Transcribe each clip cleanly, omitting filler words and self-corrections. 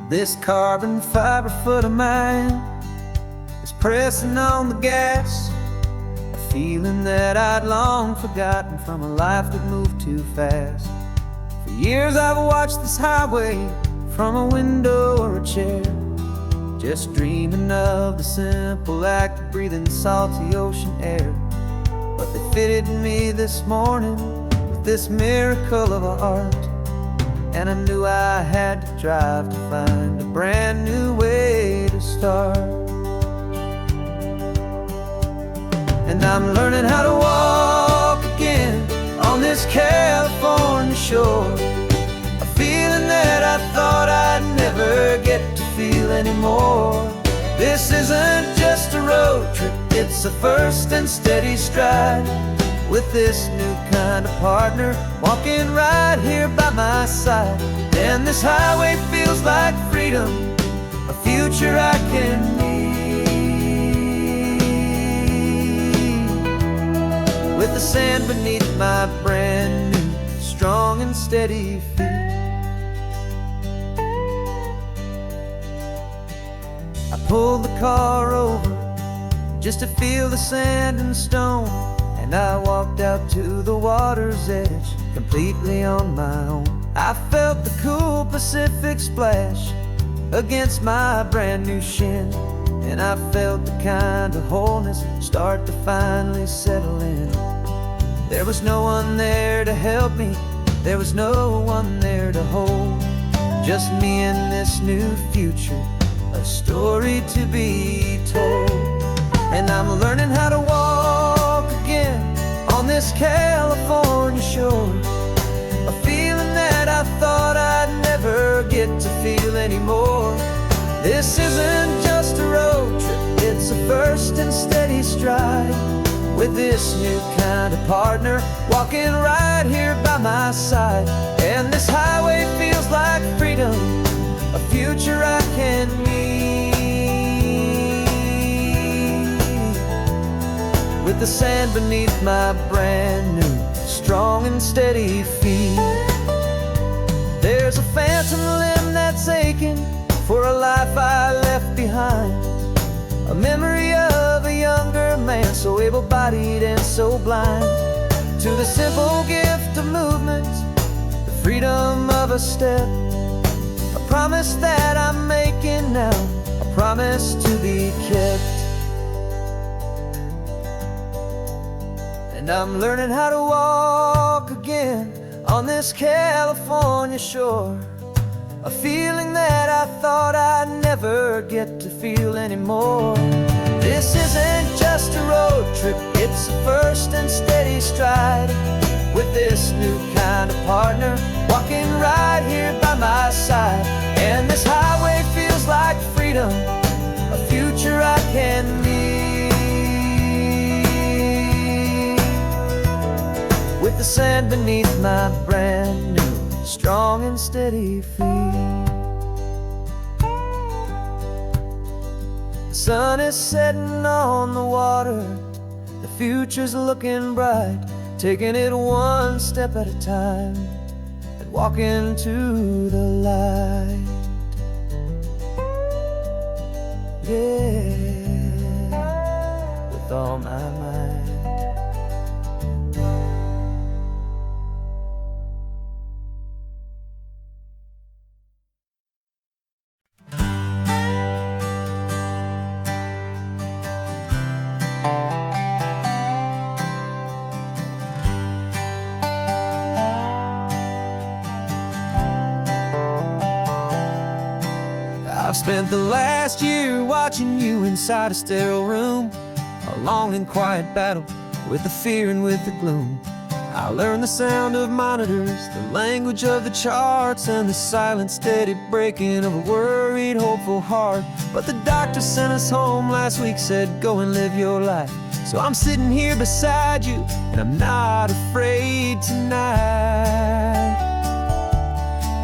This carbon fiber foot of mine is pressing on the gas, a feeling that I'd long forgotten from a life that moved too fast. For years I've watched this highway from a window or a chair, just dreaming of the simple act of breathing salty ocean air. But they fitted me this morning with this miracle of art, and I knew I had to drive to find a brand new way to start. And I'm learning how to walk again on this California shore, a feeling that I thought I'd never get to feel anymore. This isn't just a road trip, it's a first and steady stride, with this new kind of partner walking right here by my side. And this highway feels like freedom, a future I can need, with the sand beneath my brand new strong and steady feet. I pulled the car over just to feel the sand and stone, and I walked out to the water's edge completely on my own. I felt the cool Pacific splash against my brand new shin, and I felt the kind of wholeness start to finally settle in. There was no one there to help me, there was no one there to hold, just me and this new future, a story to be told. And I'm learning how to walk again on this California shore, a feeling that I thought I'd never get to feel anymore. This isn't just a road trip, it's a first and steady stride, with this new kind of partner walking right here by my side. And this highway feels like freedom, a future I can need, with the sand beneath my brand new strong and steady feet. There's a phantom limb that's aching for a life I left behind, a memory of a younger man so able-bodied and so blind, to the simple gift of movement, the freedom of a step, a promise that I'm making now, a promise to be kept. And I'm learning how to walk again on this California shore, a feeling that I thought I'd never get to feel anymore. This isn't just a road trip, it's a first and steady stride, with this new kind of partner walking right here by my side. And this highway feels like freedom, a future I can need, with the sand beneath my brand new strong and steady feet. The sun is setting on the water, the future's looking bright, taking it one step at a time and walking to the light. Yeah, with all my might. I've spent the last year watching you inside a sterile room, a long and quiet battle with the fear and with the gloom. I learned the sound of monitors, the language of the charts, and the silent, steady breaking of a worried, hopeful heart. But the doctor sent us home last week, said, go and live your life. So I'm sitting here beside you, and I'm not afraid tonight.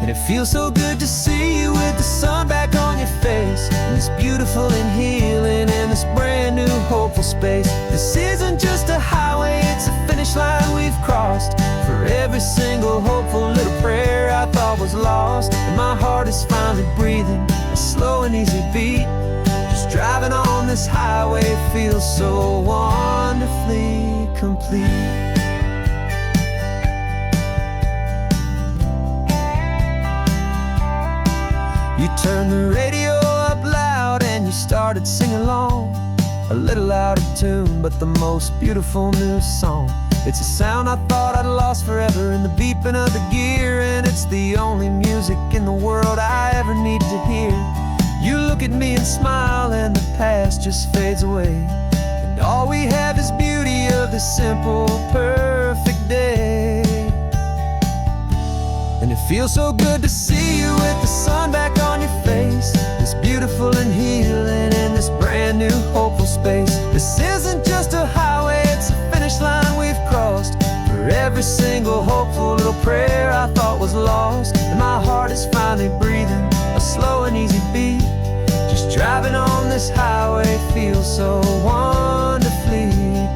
And it feels so good to see you with the sun back on your face, and this beautiful and healing in this brand new hopeful space. This isn't just a highway, it's a finish line we've crossed. For every single hopeful little prayer I thought was lost, and my heart is finally breathing this highway feels so wonderfully complete. You turned the radio up loud and you started singing along, a little out of tune, but the most beautiful new song. It's a sound I thought I'd lost forever in the beeping of the gear, and it's the only music in the world I ever need to hear. You look at me and smile and the past just fades away, and all we have is beauty of this simple, perfect day. And it feels so good to see you with the sun back on your face, this beautiful and healing in this brand new hopeful space. This isn't just a highway, it's a finish line we've crossed. For every single hopeful little prayer I thought was lost, and my heart is finally breathing a slow and easy beat. Just driving on this highway feels so wonderfully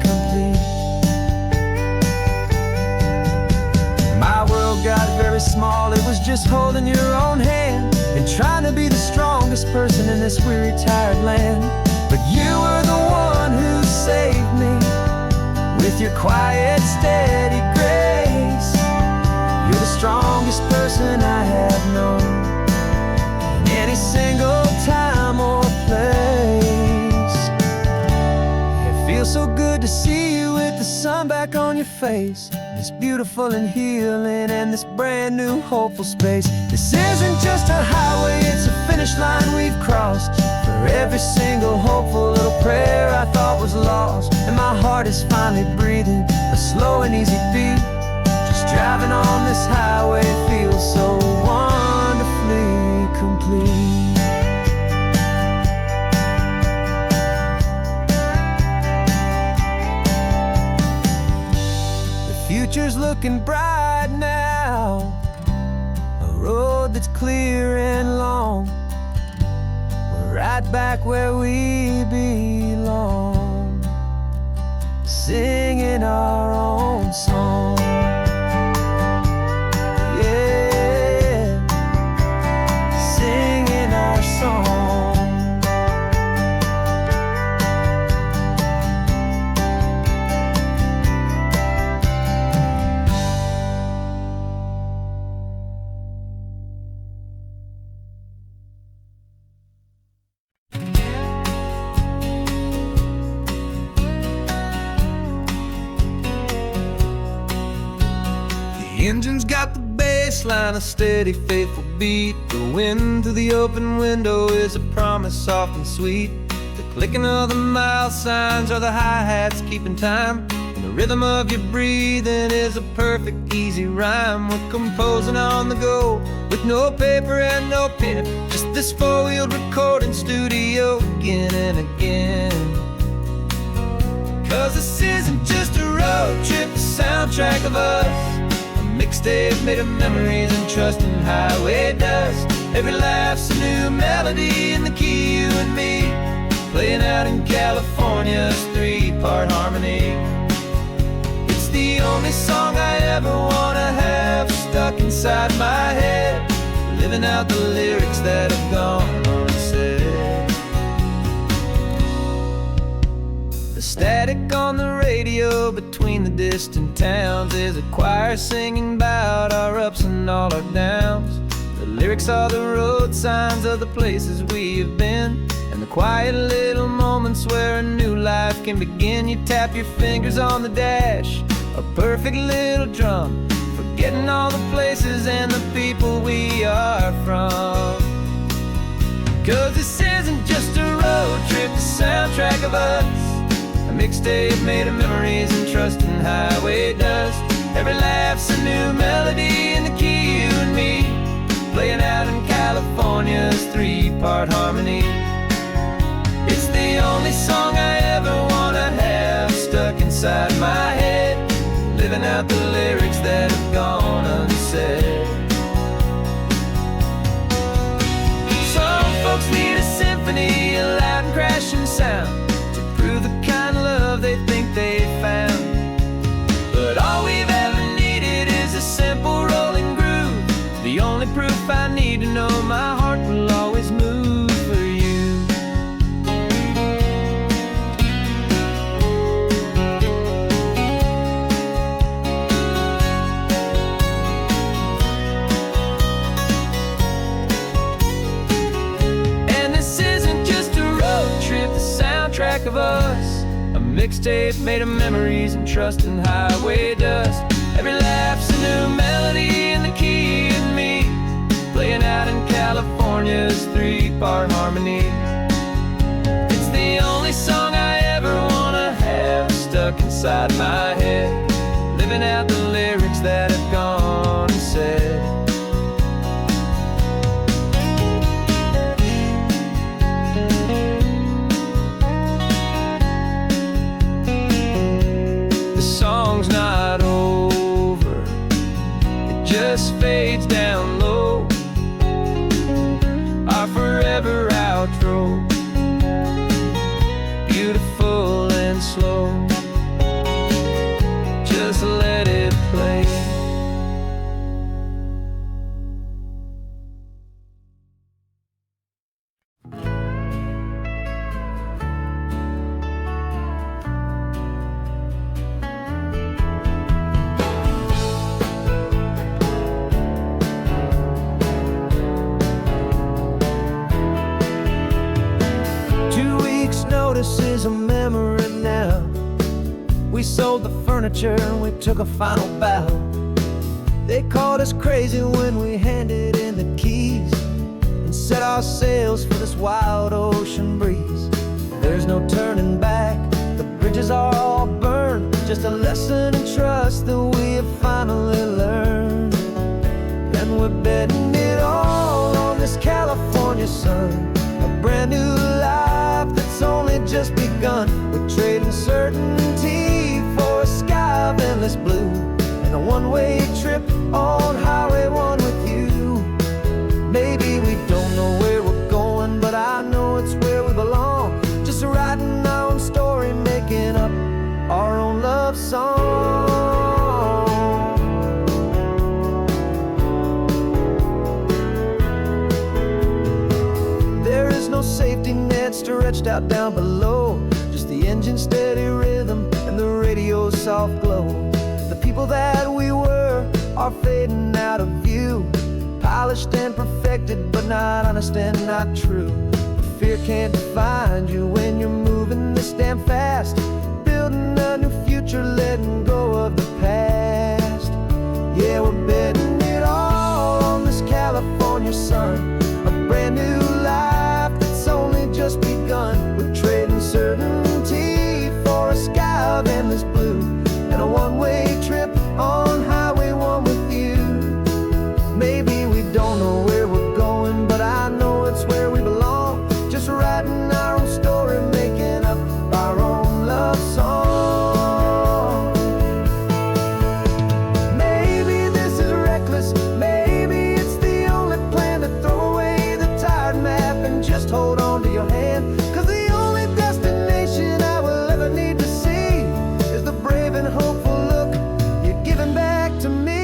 complete. My world got very small, it was just holding your own hand and trying to be the strongest person in this weary, tired land. But you were the one who saved me with your quiet, steady grace. You're the strongest person I have known in any single time or place. It feels so good to see you with the sun back on your face, this beautiful and healing and this brand new hopeful space. This isn't just a highway, it's a finish line we've crossed. For every single hopeful little prayer I thought was lost, and my heart is finally breathing a slow and easy beat. Just driving on this highway feels so wonderfully complete. Future's looking bright now, a road that's clear and long. We're right back where we belong, singing our own song. Yeah, singing our song. The engine's got the bass line, a steady, faithful beat. The wind through the open window is a promise soft and sweet. The clicking of the mile signs are the hi-hats keeping time, and the rhythm of your breathing is a perfect, easy rhyme. We're composing on the go with no paper and no pen, just this four-wheeled recording studio again and again. Cause this isn't just a road trip, the soundtrack of us, mixtape made of memories and trust in highway dust. Every laugh's a new melody in the key, you and me, playing out in California's three-part harmony. It's the only song I ever wanna have stuck inside my head, living out the lyrics that have gone unsaid. The static on the radio between the distant towns is a choir singing about our ups and all our downs. The lyrics are the road signs of the places we have been, and the quiet little moments where a new life can begin. You tap your fingers on the dash, a perfect little drum, forgetting all the places and the people we are from. Cause this isn't just a road trip, the soundtrack of us, a mixtape made of memories and trust in highway dust. Every laugh's a new melody in the key, you and me, playing out in California's three-part harmony. It's the only song I ever wanna have stuck inside my head, living out the lyrics that have gone unsaid. Some folks need a symphony, a loud and crashing sound, prove the kind of love they think they found. But all we've ever needed is a simple rolling groove, the only proof I need to know my heart will always move for you. mixtape made of memories and trust and highway dust. Every laugh's a new melody in the key and me, playing out in California's 3-part harmony. It's the only song I ever wanna have stuck inside my head, living out the lyrics that have gone and said. The song's not over, it just fades down low, our forever outro, beautiful and slow. Just let it play. Notice is a memory now. We sold the furniture and we took a final bow. They called us crazy when we handed in the keys and set our sails for this wild ocean breeze. There's no turning back, the bridges are all burned, just a lesson in trust that we have finally learned. And we're betting it all on this California sun, a brand new life that's only just begun. We're trading certainty for a sky of endless blue and a one-way trip on Highway 1 with you. Maybe we don't know where we're going, but I know it's where we belong. Just writing our own story, making up our own love song. There is no safety net stretched out down below, just the engine's steady rhythm and the radio's soft glow. The people that we were are fading out of view, polished and perfected, but not honest and not true. Fear can't define you when you're moving this damn fast, building a new future, letting go of the past. Yeah, we're betting it all on this California sun, a brand new life that's only just begun. We're trading certainty for a sky of endless blue and a one-way trip on Highway 1 with you. Maybe we don't know where we're going, but I know it's where we belong. Just writing our own story, making up our own love song. Maybe this is reckless, maybe it's the only plan to throw away the tired map and just hold on to your hand. 'Cause the only destination I will ever need to see is the brave and hopeful look you're giving back to me.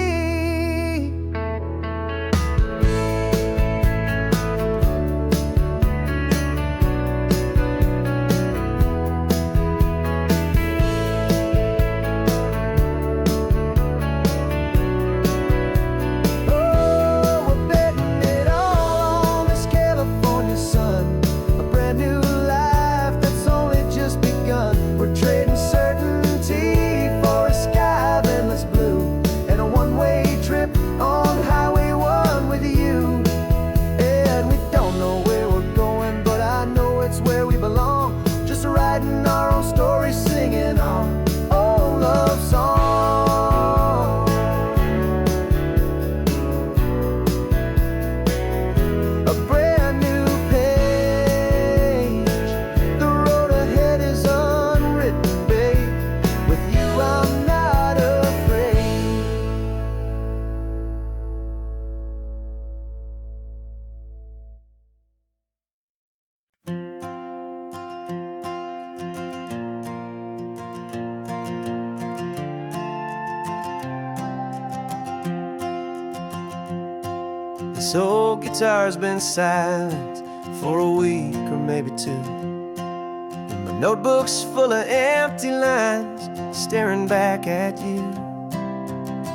This old guitar's been silent for a week or maybe two, and my notebook's full of empty lines staring back at you.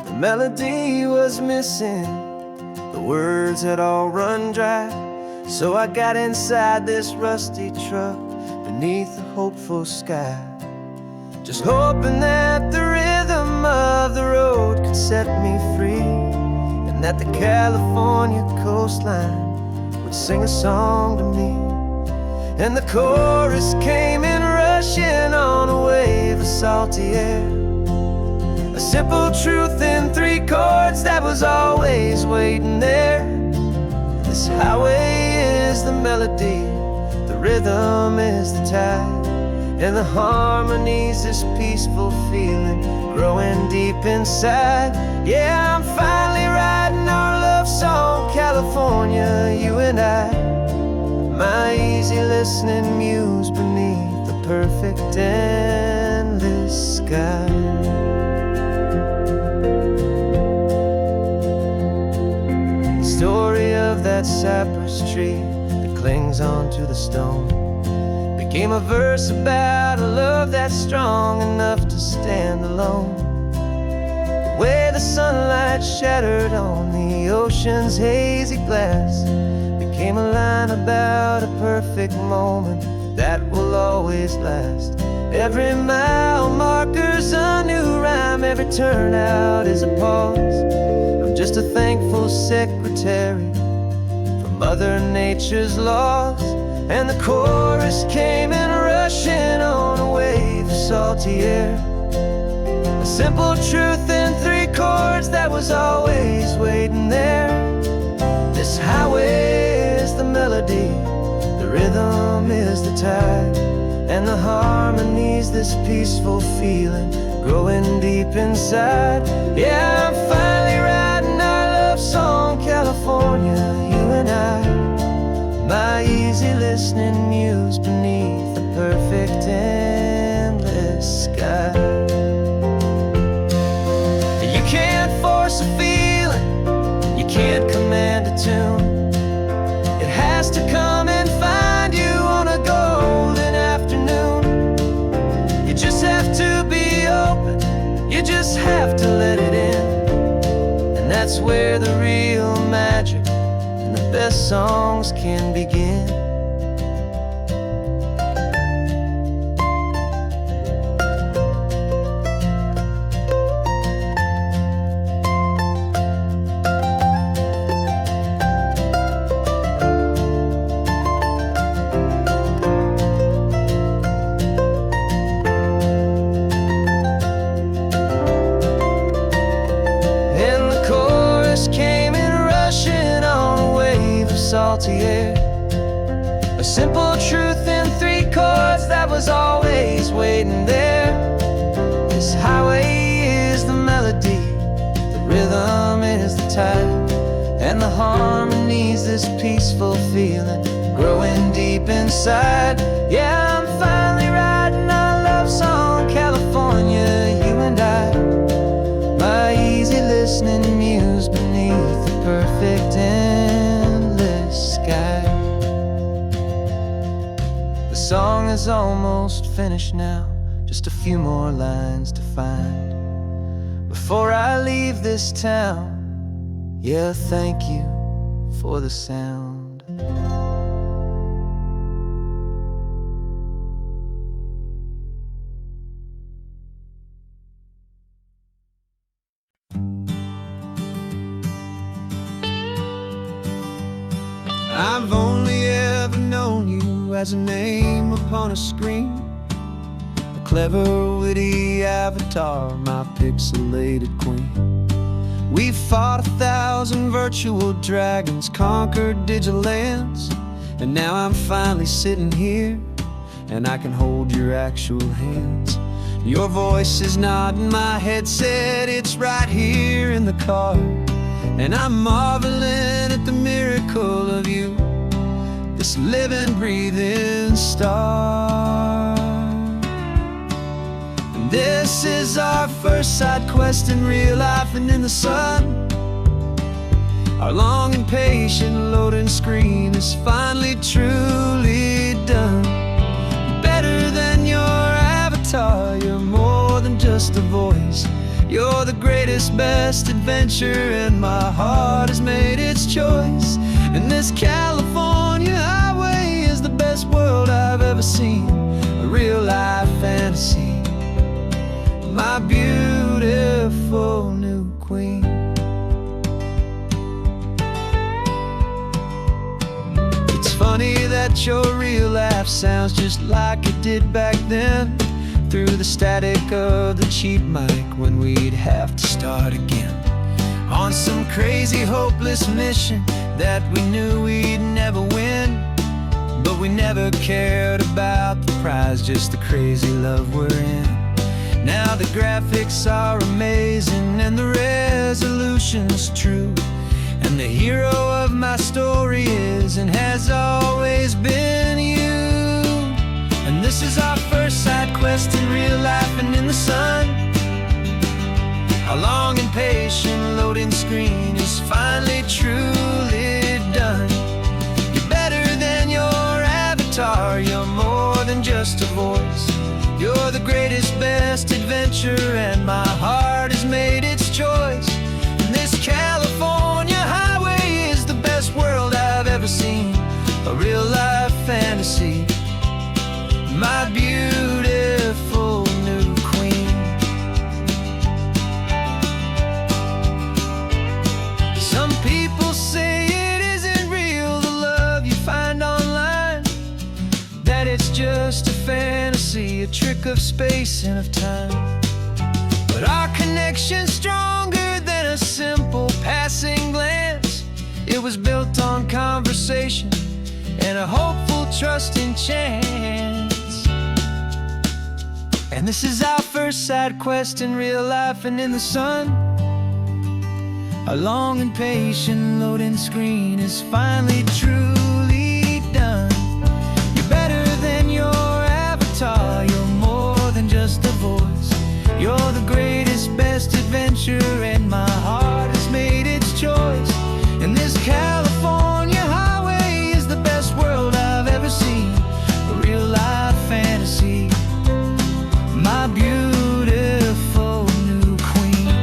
The melody was missing, the words had all run dry, so I got inside this rusty truck beneath the hopeful sky just hoping that the rhythm of the road could set me free, and that the California coastline would sing a song to me. And the chorus came in rushing on a wave of salty air, a simple truth in 3 chords that was always waiting there. This highway is the melody, the rhythm is the tide, and the harmony's this peaceful feeling growing deep inside. Yeah, I'm finally writing our love song, California, you and I, my easy listening muse beneath the perfect endless sky. The story of that cypress tree that clings onto the stone became a verse about a love that's strong enough to stand alone. The way the sunlight shattered on the ocean's hazy glass became a line about a perfect moment that will always last. Every mile marker's a new rhyme, every turnout is a pause. I'm just a thankful secretary for Mother Nature's laws. And the chorus came in rushing on a wave of salty air, a simple truth in 3 chords that was always waiting there. This highway is the melody, the rhythm is the tide, and the harmony's this peaceful feeling growing deep inside. Yeah, I'm finally writing our love song, California, you and I, my easy listening muse beneath the perfect endless sky. You can't force a feeling, you can't command a tune. It has to come and find you on a golden afternoon. You just have to be open, you just have to let it in, and that's where the real magic and the best songs can begin. Salty air, a simple truth in 3 chords that was always waiting there. This highway is the melody, the rhythm is the tide, and the harmony's this peaceful feeling growing deep inside. Yeah, I'm finally writing our love song, California, you and I, my easy listening muse beneath the perfect endless sky. The song is almost finished now, just a few more lines to find before I leave this town. Yeah, thank you for the sound. I've only ever known you as a name upon a screen, a clever, witty avatar, my pixelated queen. We've fought 1,000 virtual dragons, conquered digital lands, and now I'm finally sitting here, and I can hold your actual hands. Your voice is not in my headset, it's right here in the car, and I'm marveling at the miracle of you, this living, breathing star. And this is our first side quest in real life and in the sun. Our long and patient loading screen is finally truly done. Better than your avatar, you're more than just a voice. You're the greatest, best adventure, and my heart has made its choice. And this California highway is the best world I've ever seen, a real life fantasy. queen. It's funny that your real laugh sounds just like it did back then, through the static of the cheap mic when we'd have to start again, on some crazy hopeless mission that we knew we'd never win. But we never cared about the prize, just the crazy love we're in. Now the graphics are amazing and the resolution's true, and the hero of my story is and has always been you. And this is our first side quest in real life and in the sun. Our long and patient loading screen is finally truly done. You're better than your avatar, you're more than just a voice. You're the greatest, best adventure, and my heart has made its choice. And this California highway is the best world I've ever seen, a real life fantasy, my beautiful new queen. Some people say it isn't real, the love you find online, that it's just a fantasy, a trick of space and of time. But our connection's stronger than a simple passing glance. It was built on conversation and a hopeful, trusting chance. And this is our first side quest in real life and in the sun. Our long and patient loading screen is finally truly done. You're better than your avatar, you're more than just a voice. You're the greatest, best adventure, and my heart has made its choice. And this California highway is the best world I've ever seen, a real life fantasy, my beautiful new queen.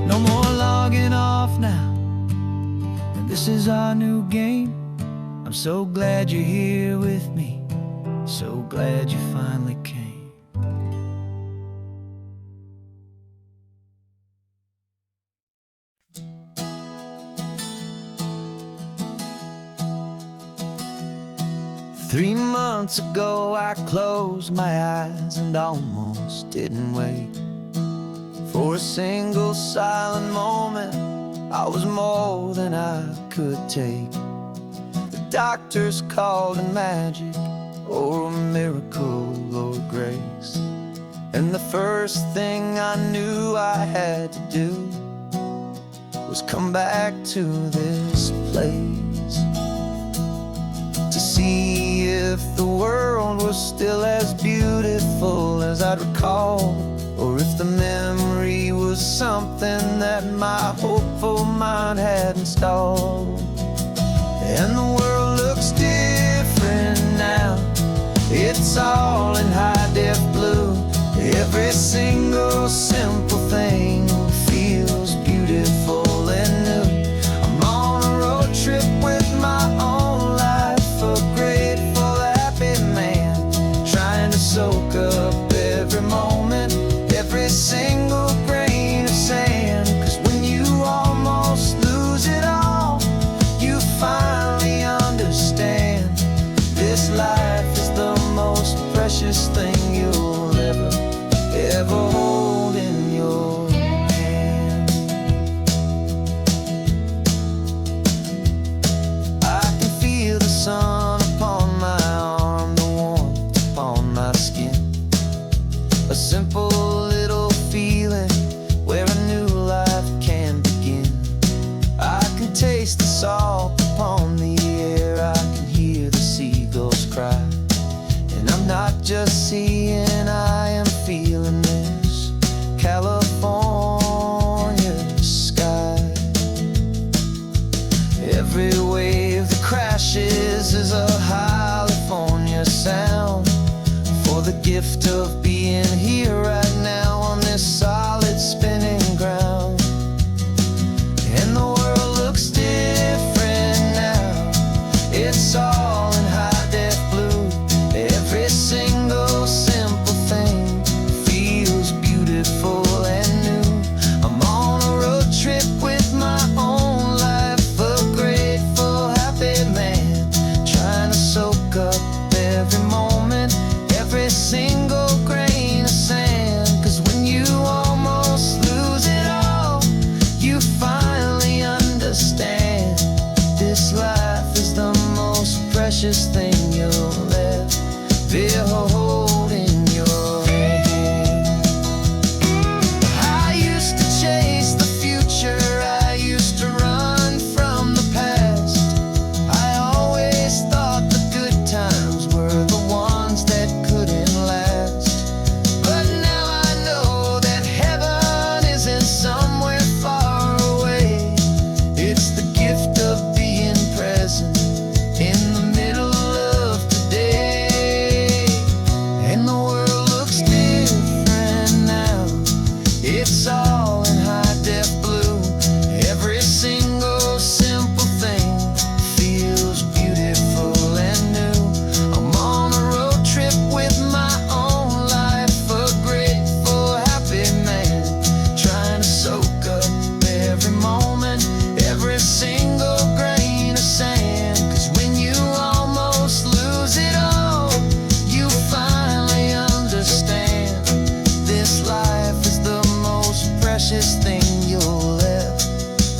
No more logging off now, and this is our new game. I'm so glad you're here with me, so glad you finally came. 3 months ago I closed my eyes and almost didn't wait for a single silent moment. I was more than I could take. The doctors called it magic, or a miracle, or grace. And the first thing I knew I had to do was come back to this place, to see if the world was still as beautiful as I'd recall, or if the memory was something that my hopeful mind had installed. And the world looks different now, it's all in high-def blue. Every single simple thing feels beautiful and new. I'm on a road trip with my own life, a grateful, happy man, trying to soak up every moment, every single grain of sand. 'Cause when you almost lose it all, you finally understand this life is the most precious thing you'll ever hold in your hand. I can feel the sun upon my arm, the warmth upon my skin, a simple little feeling where a new life can begin. I can taste the salt upon the air, I can hear the seagulls cry, and I'm not just seeing, I am feeling this California sky. Every wave that crashes is a California sound, for the gift of being here right now on this solid spinning ground. And the world looks different now, it's all in high-def blue. Every single simple thing holding your hand. I used to chase the future, I used to run from the past. I always thought the good times were the ones that couldn't last. But now I know that heaven isn't somewhere far away. It's the gift of being present in the middle of today. And the world looks different now. It's all in high-def blue. Every single simple thing feels beautiful and new. I'm on a road trip with my own life, a grateful, happy man, trying to soak up every moment, every single grain of sand. 'Cause when you almost lose it all, you finally understand this life is the most precious thing you'll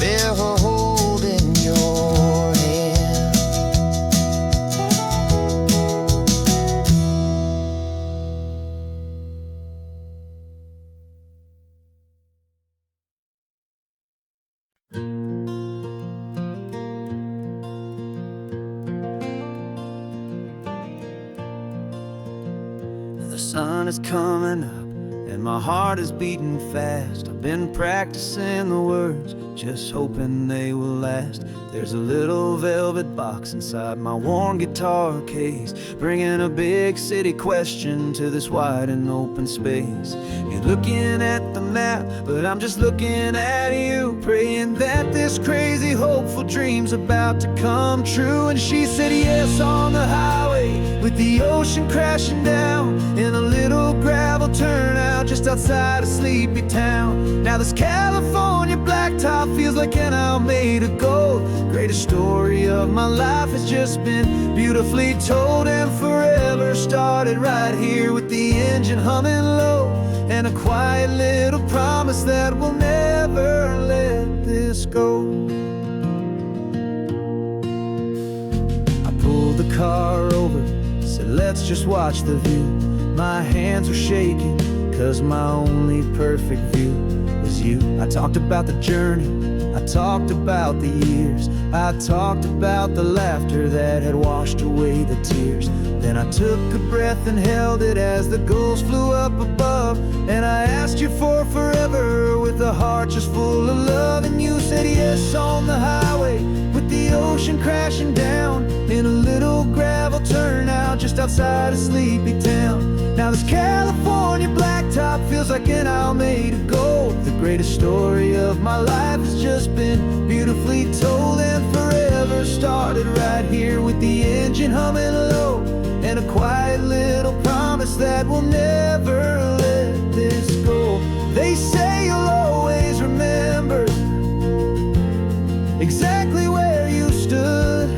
ever hold in your hand. The sun is coming up and my heart is beating fast. I've been practicing the words, just hoping they will last. There's a little velvet box inside my worn guitar case, bringing a big city question to this wide and open space. You're looking at the map, but I'm just looking at you, praying that this crazy hopeful dream's about to come true. And she said yes on the highway, with the ocean crashing down in a little gravel turnout just outside of Sleepy Town. Now this California blacktop feels like an hour made of gold. Greatest story of my life has just been beautifully told, and forever started right here with the engine humming low, and a quiet little promise that we'll never let this go. I pulled the car over, said let's just watch the view. My hands were shaking, 'cause my only perfect view was you. I talked about the journey, I talked about the years, I talked about the laughter that had washed away the tears. Then I took a breath and held it as the gulls flew up above, and I asked you for forever with a heart just full of love. And you said yes on the highway, with the ocean crashing down in a little gravel turnout just outside of Sleepy Town. Now this California blacktop feels like an hour made of gold. The greatest story of my life has just been beautifully told, and forever started right here with the engine humming low, and a quiet little promise that we'll never let this go. They say you'll always remember exactly where you stood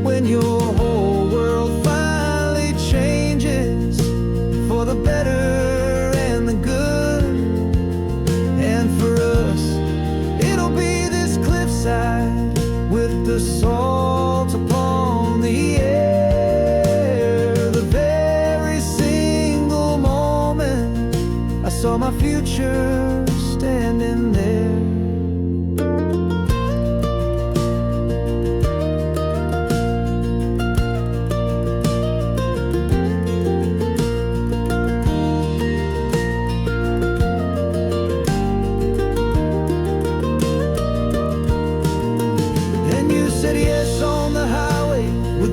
when your whole world finally changes for the better and the good. And for us, it'll be this cliffside with the salt upon the air. The very single moment I saw my future standing there.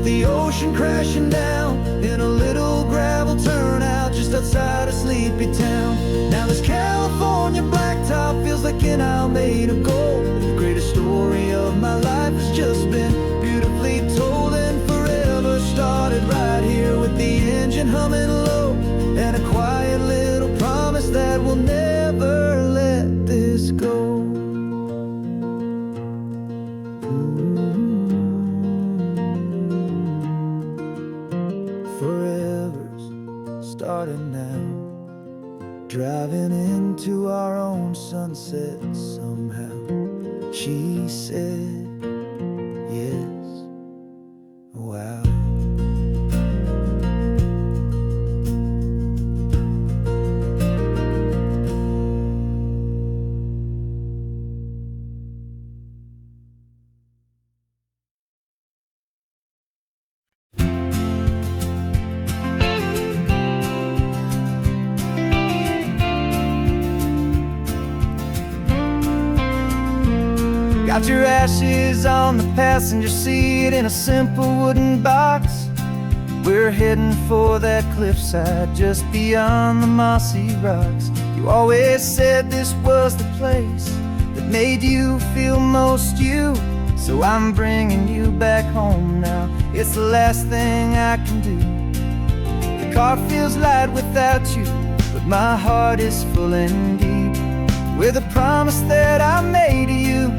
The ocean crashing down in a little gravel turnout just outside of Sleepy Town. Now this California blacktop feels like an hour made of gold. The greatest story of my life has just been beautifully told, and forever started right here with the engine humming low, and a quiet little promise that we'll never let this go. Forever's starting now, driving into our own sunset somehow. She said yes, wow. Got your ashes on the passenger seat in a simple wooden box. We're heading for that cliffside just beyond the mossy rocks. You always said this was the place that made you feel most you. So I'm bringing you back home now. It's the last thing I can do. The car feels light without you, but my heart is full and deep with a promise that I made to you,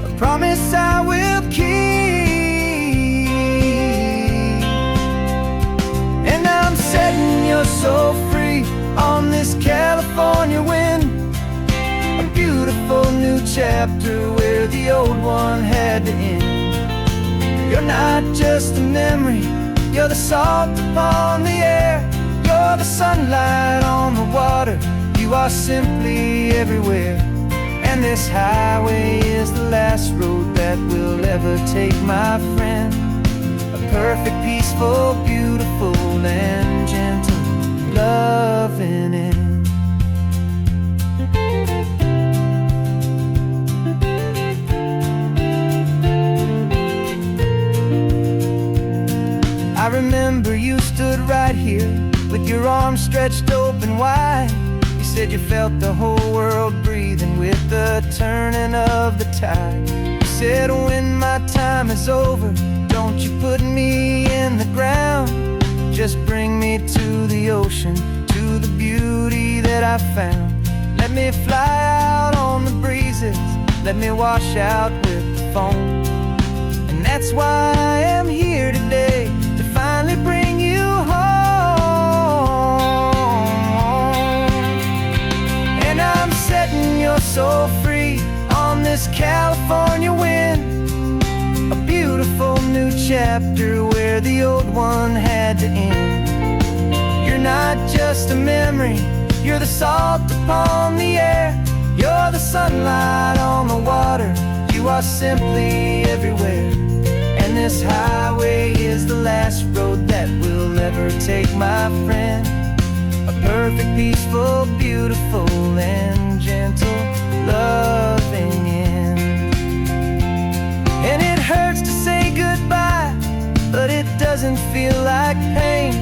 a promise I will keep. And I'm setting your soul free on this California wind, a beautiful new chapter where the old one had to end. You're not just a memory, you're the salt upon the air, you're the sunlight on the water, you are simply everywhere. And this highway is the last road that we'll ever take, my friend. A perfect, peaceful, beautiful, and gentle loving end. I remember you stood right here with your arms stretched open wide. You said you felt the whole world breathing with the turning of the tide. You said when my time is over, don't you put me in the ground, just bring me to the ocean, to the beauty that I found. Let me fly out on the breezes, let me wash out with the foam. And that's why I am here today, to finally bring you home. And I'm setting your soul free on this California wind, a beautiful new chapter where the old one had to end. You're not just a memory, you're the salt upon the air, you're the sunlight on the water, you are simply everywhere. And this highway is the last road that we'll ever take, my friend. A perfect, peaceful, beautiful, and gentle loving end. And it hurts to say goodbye, but it doesn't feel like pain.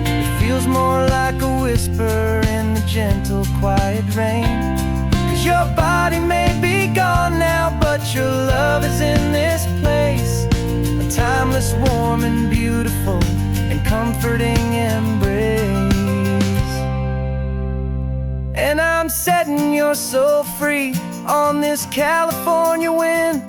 It feels more like a whisper in the gentle, quiet rain. 'Cause your body may be gone now, but your love is in this place, a timeless, warm, and beautiful, and comforting embrace. And I'm setting your soul free on this California wind,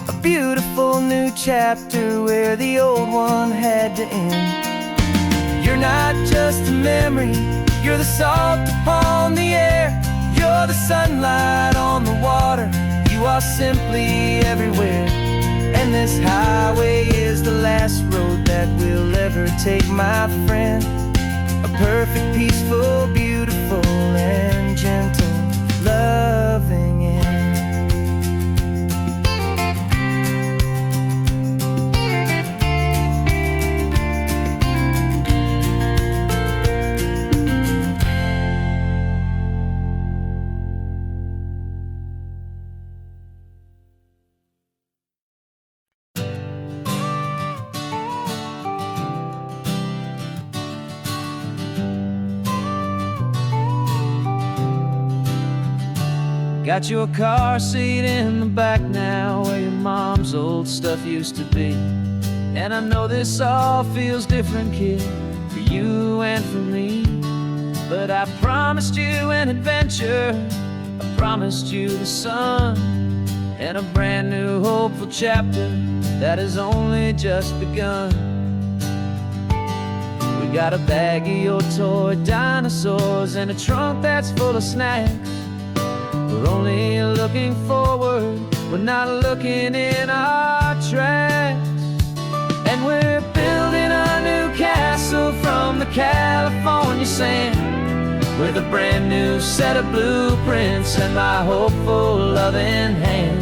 a beautiful new chapter where the old one had to end. You're not just a memory, you're the salt upon the air, you're the sunlight on the water, you are simply everywhere. And this highway is the last road that we'll ever take, my friend. A perfect, peaceful, beautiful, and gentle loving end. Got your car seat in the back now, where your mom's old stuff used to be. And I know this all feels different, kid, for you and for me. But I promised you an adventure, I promised you the sun, and a brand new hopeful chapter that has only just begun. We got a bag of your toy dinosaurs and a trunk that's full of snacks. We're only looking forward, we're not looking in our tracks. And we're building a new castle from the California sand, with a brand new set of blueprints and my hopeful loving hand.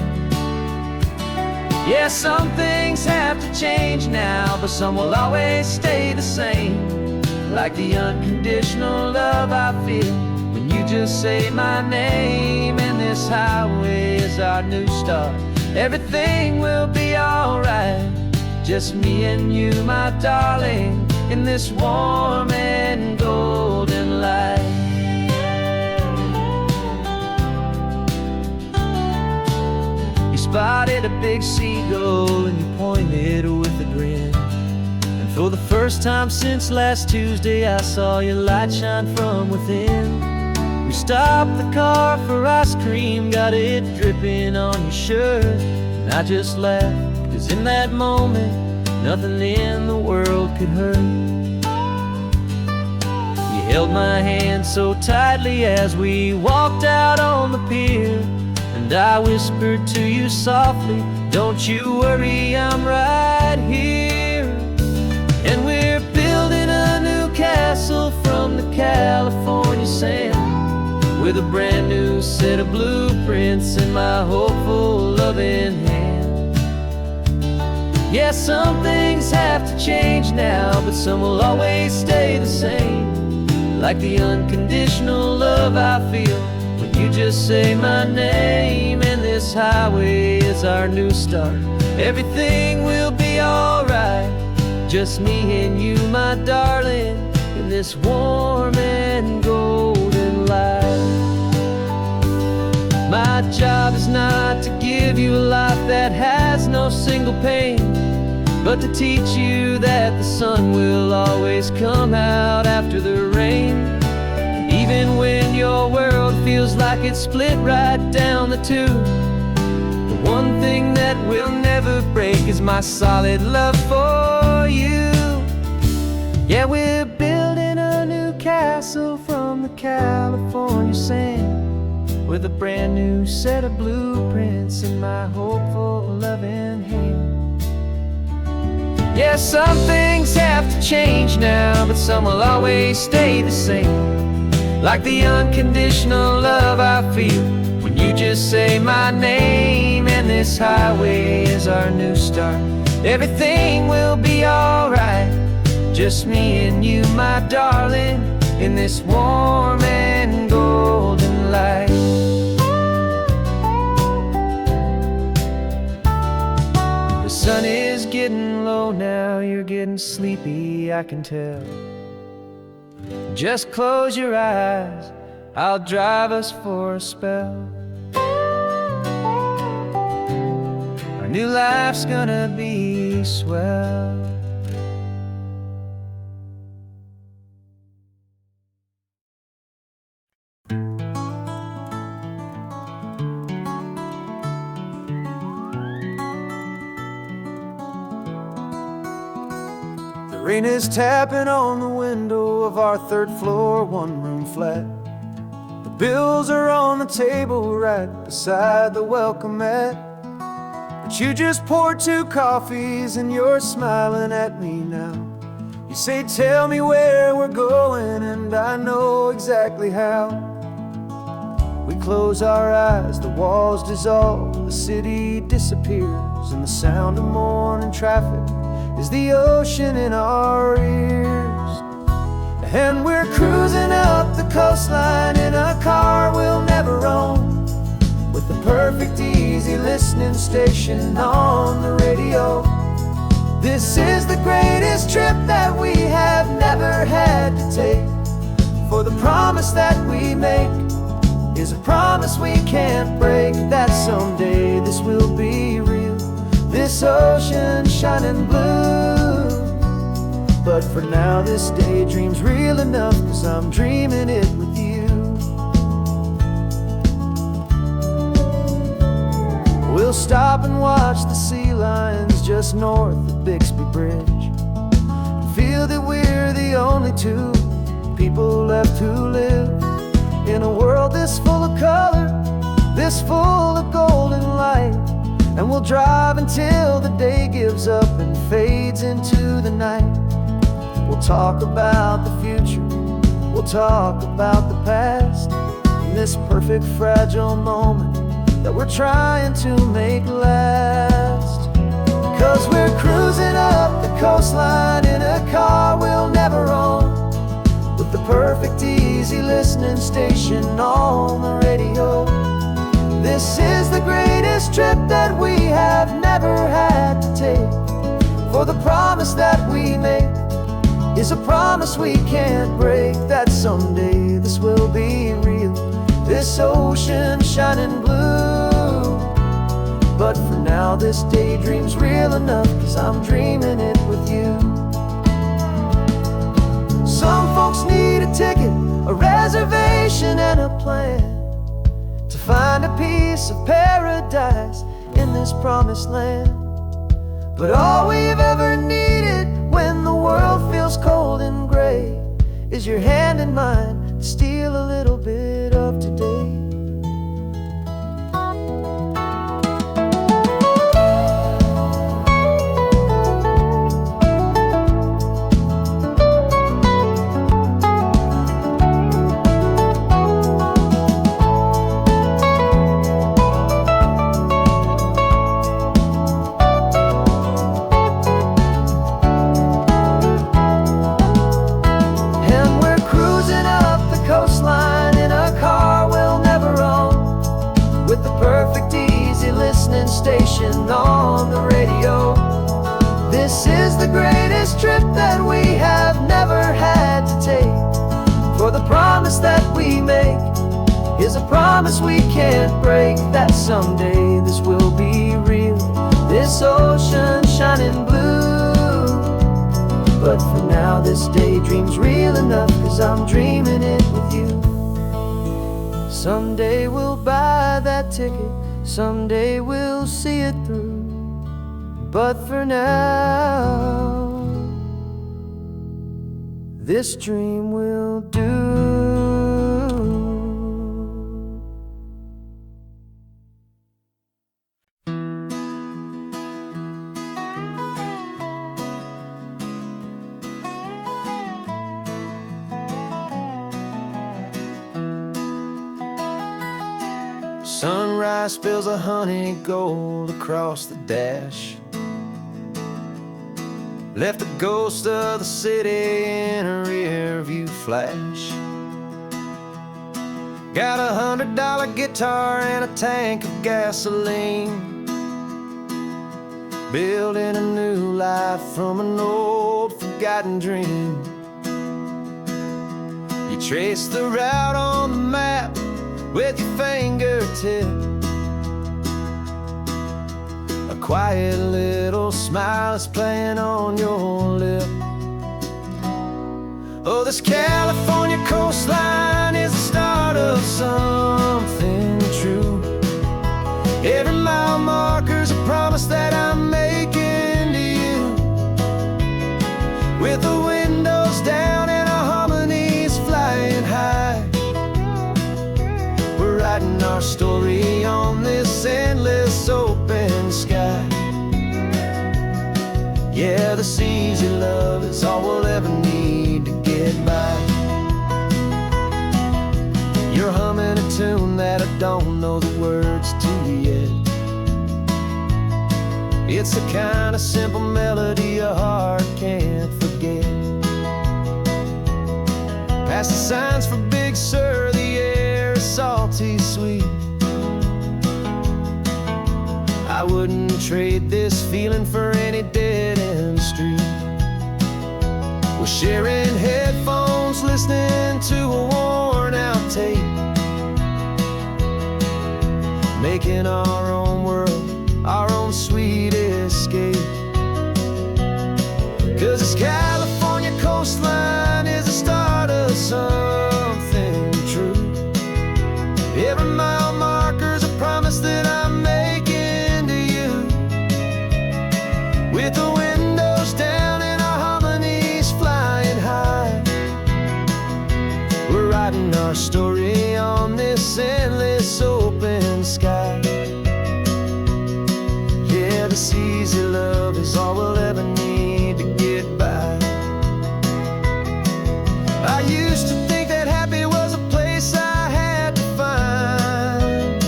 Yeah, some things have to change now, but some will always stay the same, like the unconditional love I feel when you just say my name. And this highway is our new start, Everything will be alright. Just me and you, my darling, in this warm and golden light. You spotted a big seagull and you pointed with a grin. And for the first time since last Tuesday, I saw your light shine from within. We stopped the car for ice cream, got it dripping on your shirt. And I just laughed, 'cause in that moment, nothing in the world could hurt. You held my hand so tightly as we walked out on the pier. And I whispered to you softly, don't you worry, I'm right here. And we're building a new castle from the California sand, with a brand new set of blueprints in my hopeful, loving hand. Yeah, some things have to change now, but some will always stay the same. Like the unconditional love I feel when you just say my name. And this highway is our new start. Everything will be alright. Just me and you, my darling, in this warm and golden light. My job is not to give you a life that has no single pain, but to teach you that the sun will always come out after the rain. Even when your world feels like it's split right down the two, the one thing that will never break is my solid love for you. Yeah, we're building a new castle from the California sand, with a brand new set of blueprints in my hopeful, loving hand. Yeah, some things have to change now, but some will always stay the same. Like the unconditional love I feel when you just say my name. And this highway is our new start. Everything will be alright. Just me and you, my darling, in this warm and golden light. The sun is getting low now, you're getting sleepy, I can tell. Just close your eyes, I'll drive us for a spell. Our new life's gonna be swell. Rain is tapping on the window of our third floor, one-room flat. The bills are on the table right beside the welcome mat. But you just poured 2 coffees and you're smiling at me now. You say, tell me where we're going, and I know exactly how. We close our eyes, the walls dissolve, the city disappears, and the sound of morning traffic is the ocean in our ears. And we're cruising up the coastline in a car we'll never own, with the perfect easy listening station on the radio. This is the greatest trip that we have never had to take, for the promise that we make is a promise we can't break, that someday this will be real, this ocean shining blue. But for now this daydream's real enough, 'cause I'm dreaming it with you. We'll stop and watch the sea lions just north of Bixby Bridge, feel that we're the only 2 people left who live in a world this full of color, this full of golden light. And we'll drive until the day gives up and fades into the night. We'll talk about the future, we'll talk about the past, and this perfect fragile moment that we're trying to make last. 'Cause we're cruising up the coastline in a car we'll never own, with the perfect easy listening station on the radio. This is the greatest trip that we have never had to take. For the promise that we make is a promise we can't break, that someday this will be real, this ocean shining blue. But for now this daydream's real enough, 'cause I'm dreaming it with you. Some folks need a ticket, a reservation and a plan to find a piece of paradise in this promised land. But all we've ever needed when the world feels cold and gray is your hand in mine to steal a little bit of today. Station on the radio. This is the greatest trip that we have never had to take. For the promise that we make is a promise we can't break, that someday this will be real, this ocean shining blue. But for now this daydream's real enough, 'cause I'm dreaming it with you. Someday we'll buy that ticket, someday we'll see it through. But for now, this dream will do. Sunrise spills a honey gold across the dash, left the ghost of the city in a rear view flash. Got a $100 guitar and a tank of gasoline, building a new life from an old forgotten dream. You trace the route on the map with your fingertip, a quiet little smile is playing on your lip. Oh, this California coastline is the start of something true. Every mile marker's a promise that I'm making to you. With the windows down and our harmonies flying high, we're writing our story on this endless open sky. Yeah, this easy love is all we'll ever need to get by. You're humming a tune that I don't know the words to yet. It's the kind of simple melody your heart can't forget. Past the signs for Big Sur, the air is salty sweet. I wouldn't trade this feeling for any dead-end street. We're sharing headphones, listening to a worn-out tape, making our own world, our own sweet escape. 'Cause this California coastline is the start of something true. Every mile marker's a promise that I'm making to you. With the windows down and our harmonies flying high, we're writing our story on this endless open sky. Yeah, this easy love is all we'll ever need to get by. I used to think that happy was a place I had to find,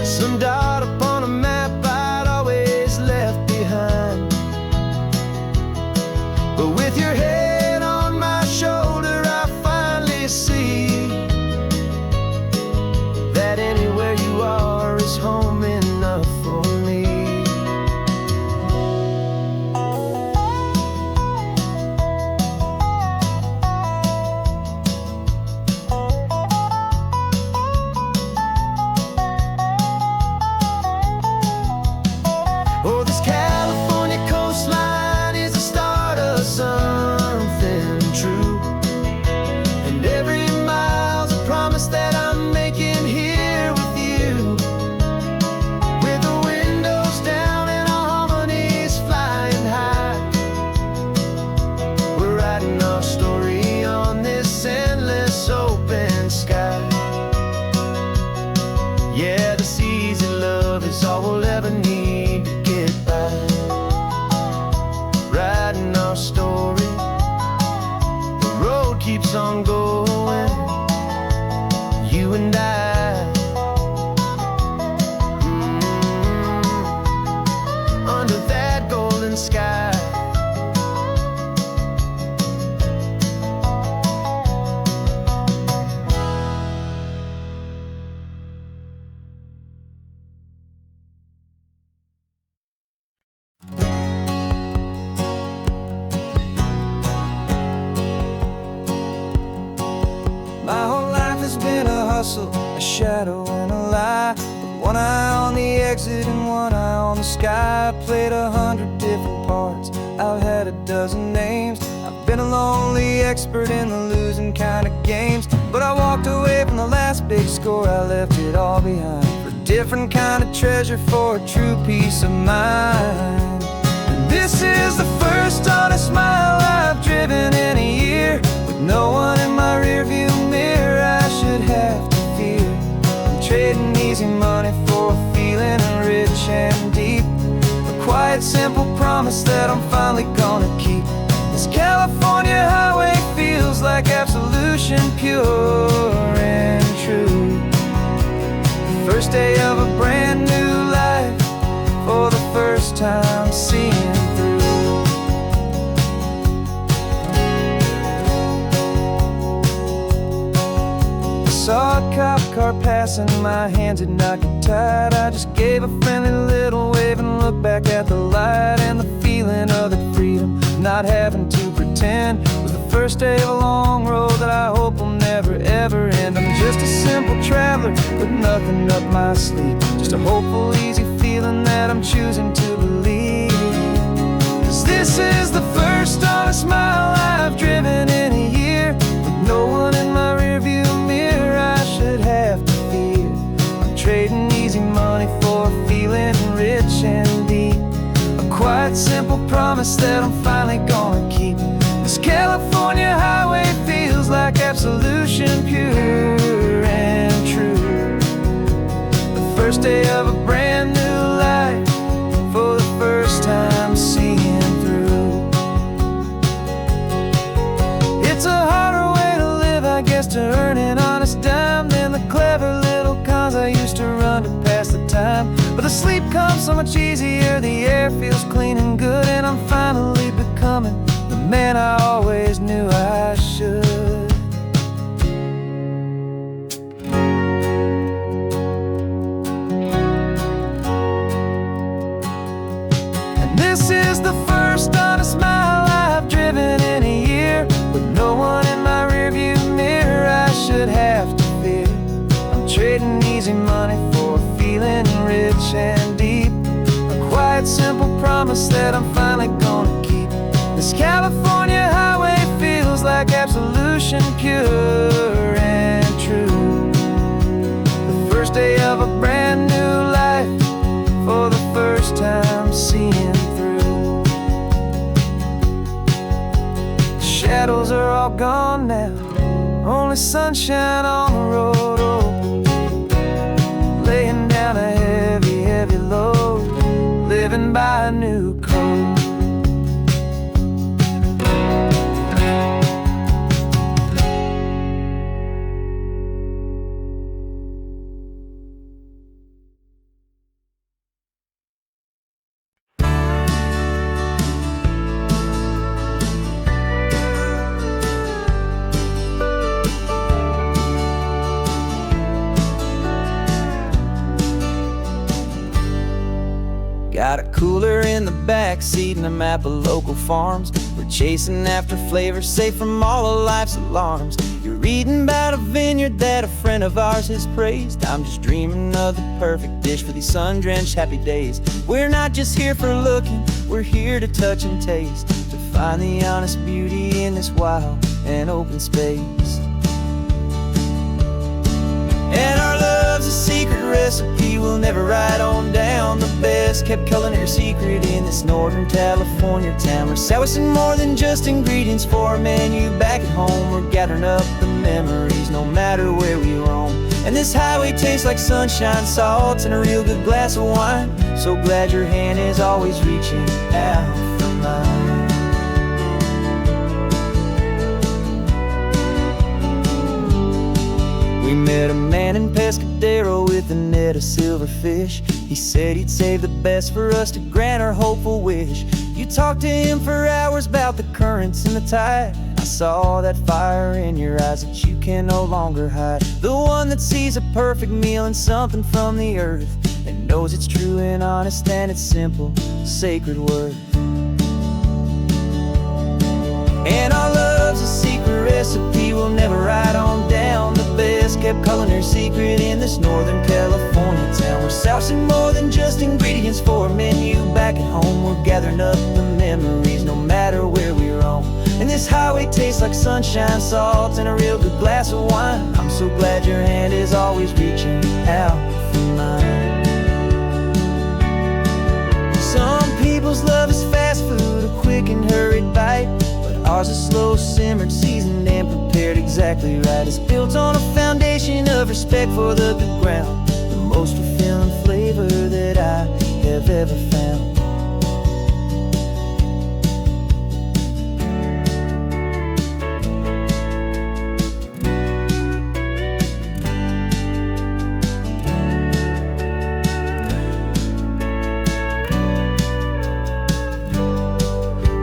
some dot upon a map I'd always left behind. But with your head on my shoulder, I finally see that anywhere you keeps on going, you and I, under that golden sky. My whole life has been a hustle, a shadow and a lie. With one eye on the exit and one eye on the sky. I played 100 different parts, I've had a dozen names. I've been a lonely expert in the losing kind of games. But I walked away from the last big score, I left it all behind for a different kind of treasure, for a true peace of mind. And this is the first honest mile I've driven in a year, with no one in my rearview mirror I should have to fear. I'm trading easy money for a feeling rich and deep, a quiet simple promise that I'm finally gonna keep. This California highway feels like absolution, pure and true. The first day of a brand new life, for the first time seeing through. Saw a cop car passing, my hands had not got tied. I just gave a friendly little wave and looked back at the light. And the feeling of the freedom, not having to pretend, was the first day of a long road that I hope will never ever end. I'm just a simple traveler with nothing up my sleeve, just a hopeful, easy feeling that I'm choosing to believe. 'Cause this is the first honest mile I've driven in a year, with no one in my rearview mirror I should have to fear. I'm trading easy money for a feeling rich and deep, a quiet simple promise that I'm finally gonna keep. This California highway feels like absolution, pure and true. The first day of a brand new life, for the first time seeing through. It's a harder way to live, I guess, to earn an honest dime than the clever little cons I used to run to pass the time. But the sleep comes so much easier, the air feels clean and good, and I'm finally becoming the man I always knew I should. And this is the first honest mile I've driven in a year, with no one in my rearview mirror I should have to fear. I'm trading easy money for a feeling rich and deep, a quiet simple promise that I'm finally gonna keep. This California highway feels like absolution, pure and true. The first day of a brand new life, for the first time seeing through. The shadows are all gone now, only sunshine on the road. Oh, laying down a heavy, heavy load, living by a new code. Got a cooler in the back seat and a map of local farms. We're chasing after flavors safe from all of life's alarms. You're reading about a vineyard that a friend of ours has praised. I'm just dreaming of the perfect dish for these sun-drenched happy days. We're not just here for looking, we're here to touch and taste, to find the honest beauty in this wild and open space. And our love's a secret recipe we'll never write on down. The best kept culinary secret in this Northern California town. We're sourcing more than just ingredients for a menu back at home. We're gathering up the memories no matter where we roam. And this highway tastes like sunshine, salt, and a real good glass of wine. So glad your hand is always reaching out for mine. met a man in Pescadero with a net of silverfish. He said he'd save the best for us to grant our hopeful wish. You talked to him for hours about the currents and the tide. I saw that fire in your eyes that you can no longer hide. The one that sees a perfect meal and something from the earth, and knows it's true and honest and it's simple, sacred worth. And our love's a secret recipe we'll never write on down. The best kept culinary secret in this Northern California town. We're sourcing more than just ingredients for a menu. Back at home we're gathering up the memories no matter where we roam. And this highway tastes like sunshine, salt, and a real good glass of wine. I'm so glad your hand is always reaching out for mine. Some people's love is fast food, a quick and hurried bite, but ours is slow, simmered, seasoned, and prepared exactly right. It's built on a foundation of respect for the good ground, the most fulfilling flavor that I have ever found.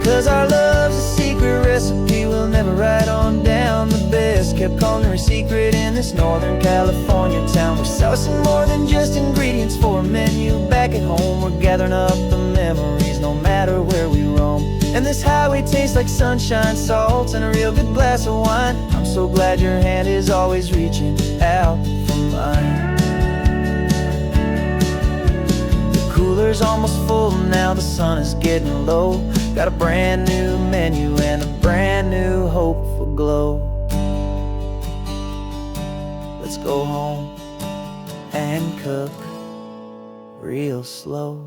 'Cause our love's a secret recipe we'll never write on down. The best kept culinary secret in this Northern California town. We're sourcing more than just ingredients for a menu. Back at home we're gathering up the memories no matter where we roam. And this highway tastes like sunshine, salt, and a real good glass of wine. I'm so glad your hand is always reaching out for mine. The cooler's almost full now, the sun is getting low. Got a brand new menu and a brand new hopeful glow. Let's go home and cook real slow.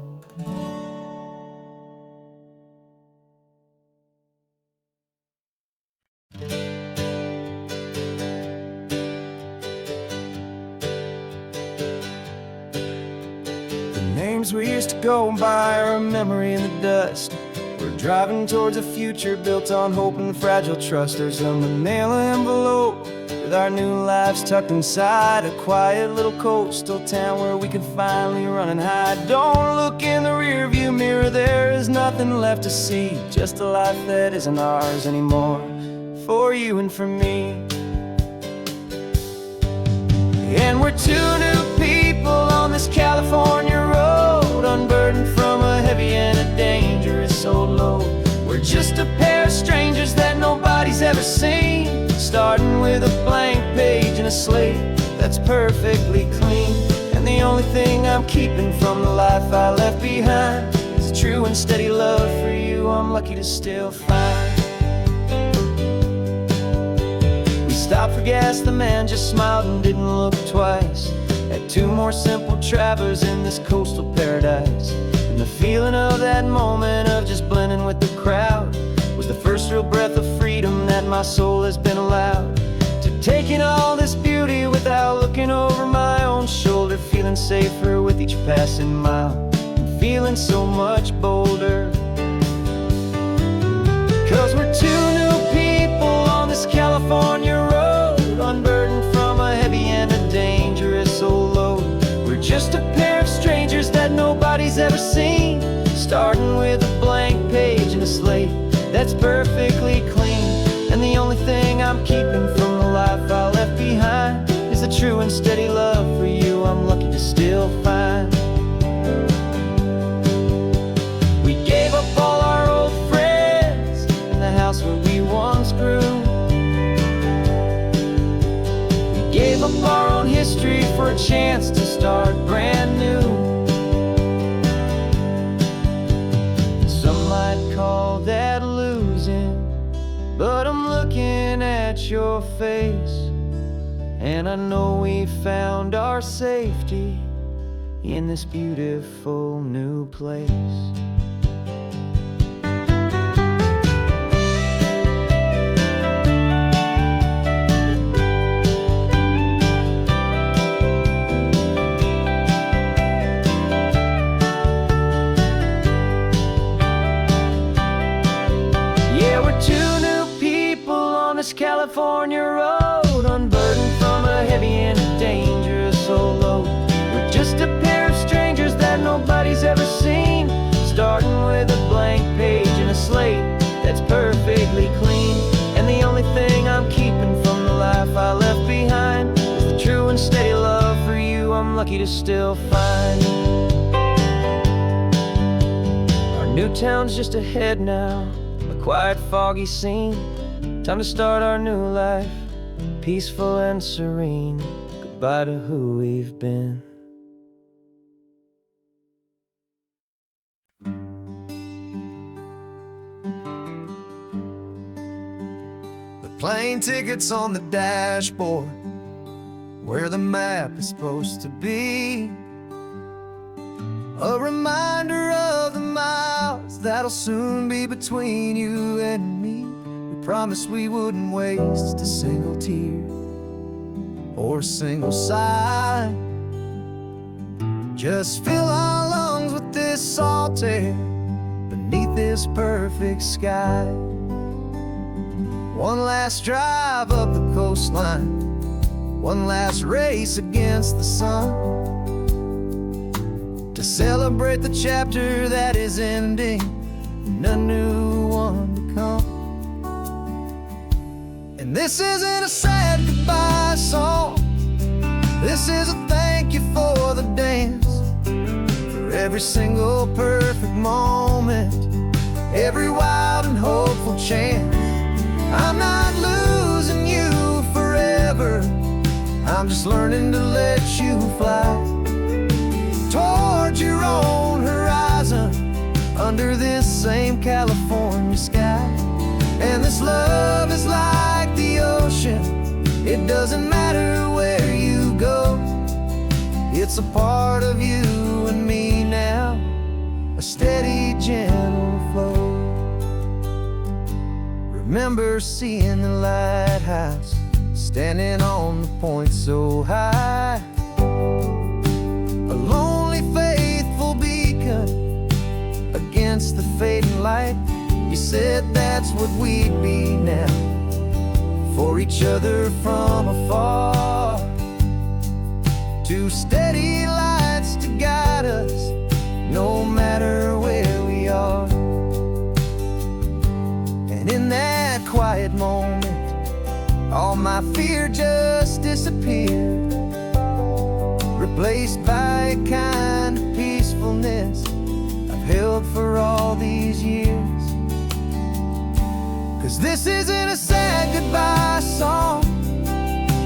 The names we used to go by are a memory in the dust. We're driving towards a future built on hope and fragile trust. There's a manila envelope with our new lives tucked inside, a quiet little coastal town where we can finally run and hide. Don't look in the rearview mirror, there is nothing left to see, just a life that isn't ours anymore, for you and for me. And we're two new people on this California road, unburdened from a heavy and a dangerous soul load. We're just a pair of strangers that nobody's ever seen, starting with a blank page and a slate that's perfectly clean. And the only thing I'm keeping from the life I left behind is a true and steady love for you I'm lucky to still find. We stopped for gas, the man just smiled and didn't look twice. Had two more simple travelers in this coastal paradise. And the feeling of that moment of just blending with the crowd was the first real breath of freedom that my soul has been allowed to take in all this beauty without looking over my own shoulder, feeling safer with each passing mile and feeling so much bolder. 'Cause we're two new people on this California road, unburdened from a heavy and a dangerous soul load. We're just a pair of strangers that nobody's ever seen, starting with a blank page and a slate that's perfectly clean. And the only thing I'm keeping from the life I left behind is the true and steady love for you I'm lucky to still find. We gave up all our old friends and the house where we once grew. We gave up our own history for a chance to start brand new. Some might call that losing, but I'm looking at your face, and I know we found our safety in this beautiful new place. California road, unburdened from a heavy and he's ever seen. Starting with a blank page and a slate that's perfectly clean. And the only thing I'm keeping from the life I left behind is the true and steady love for you I'm lucky to still find. Our new town's just ahead now, a quiet, foggy scene. Time to start our new life, peaceful and serene. Goodbye to who we've been. Plane tickets on the dashboard, where the map is supposed to be. A reminder of the miles that'll soon be between you and me. We promised we wouldn't waste a single tear or a single sigh. Just fill our lungs with this salt air beneath this perfect sky. One last drive up the coastline, one last race against the sun, to celebrate the chapter that is ending and a new one to come. And this isn't a sad goodbye song, this is a thank you for the dance, for every single perfect moment, every wild and hopeful chance. I'm not losing you forever, I'm just learning to let you fly towards your own horizon, under this same California sky. And this love is like the ocean, it doesn't matter where you go. It's a part of you and me now, a steady, gentle flow. Remember seeing the lighthouse, standing on the point so high, a lonely, faithful beacon against the fading light. You said that's what we'd be now, for each other from afar. Two steady lights to guide us, no matter where we are. And in that quiet moment, all my fear just disappeared, replaced by a kind of peacefulness I've held for all these years. 'Cause this isn't a sad goodbye song,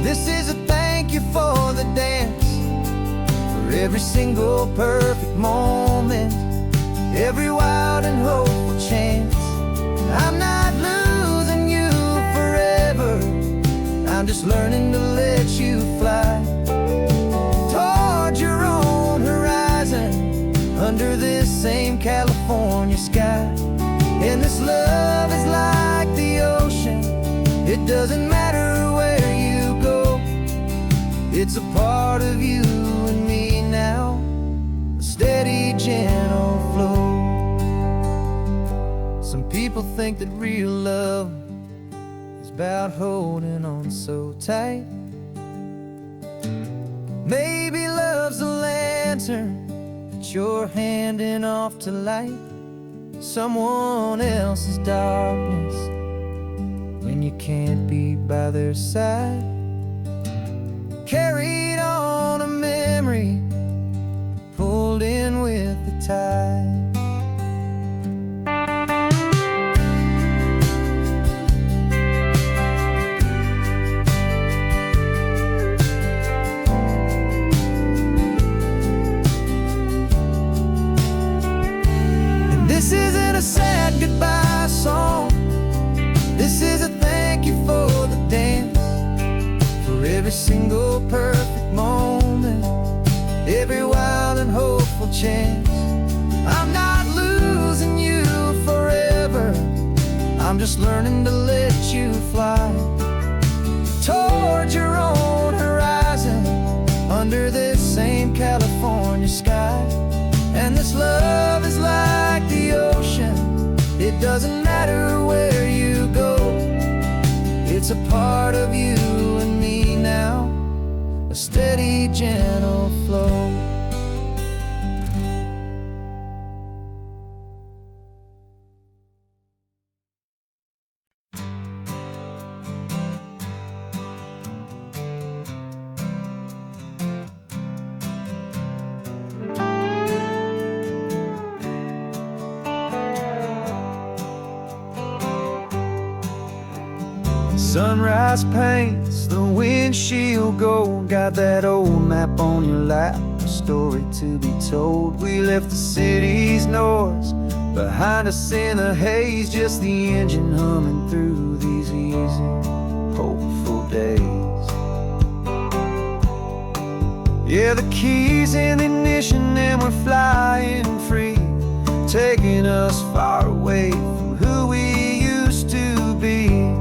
this is a thank you for the dance, for every single perfect moment, every wild and hopeful chance. I'm not losing you forever, I'm just learning to let you fly towards your own horizon, under this same California sky. And this love is like the ocean, it doesn't matter where you go. It's a part of you and me now, a steady, gentle flow. Some people think that real love is about holding on so tight. Maybe love's a lantern that you're handing off to light someone else's darkness when you can't be by their side. Carried on a memory, pulled in with the tide. This isn't a sad goodbye song, this is a thank you for the dance, for every single perfect moment, every wild and hopeful chance. I'm not losing you forever, I'm just learning to let you fly towards your own horizon, under this same California sky. And this love is like the ocean, it doesn't matter where you go. It's a part of you and me now, a steady, gentle flow. Sunrise paints the windshield gold. Got that old map on your lap, a story to be told. We left the city's noise behind us in the haze, just the engine humming through these easy, hopeful days. Yeah, the keys in the ignition and we're flying free, taking us far away from who we used to be.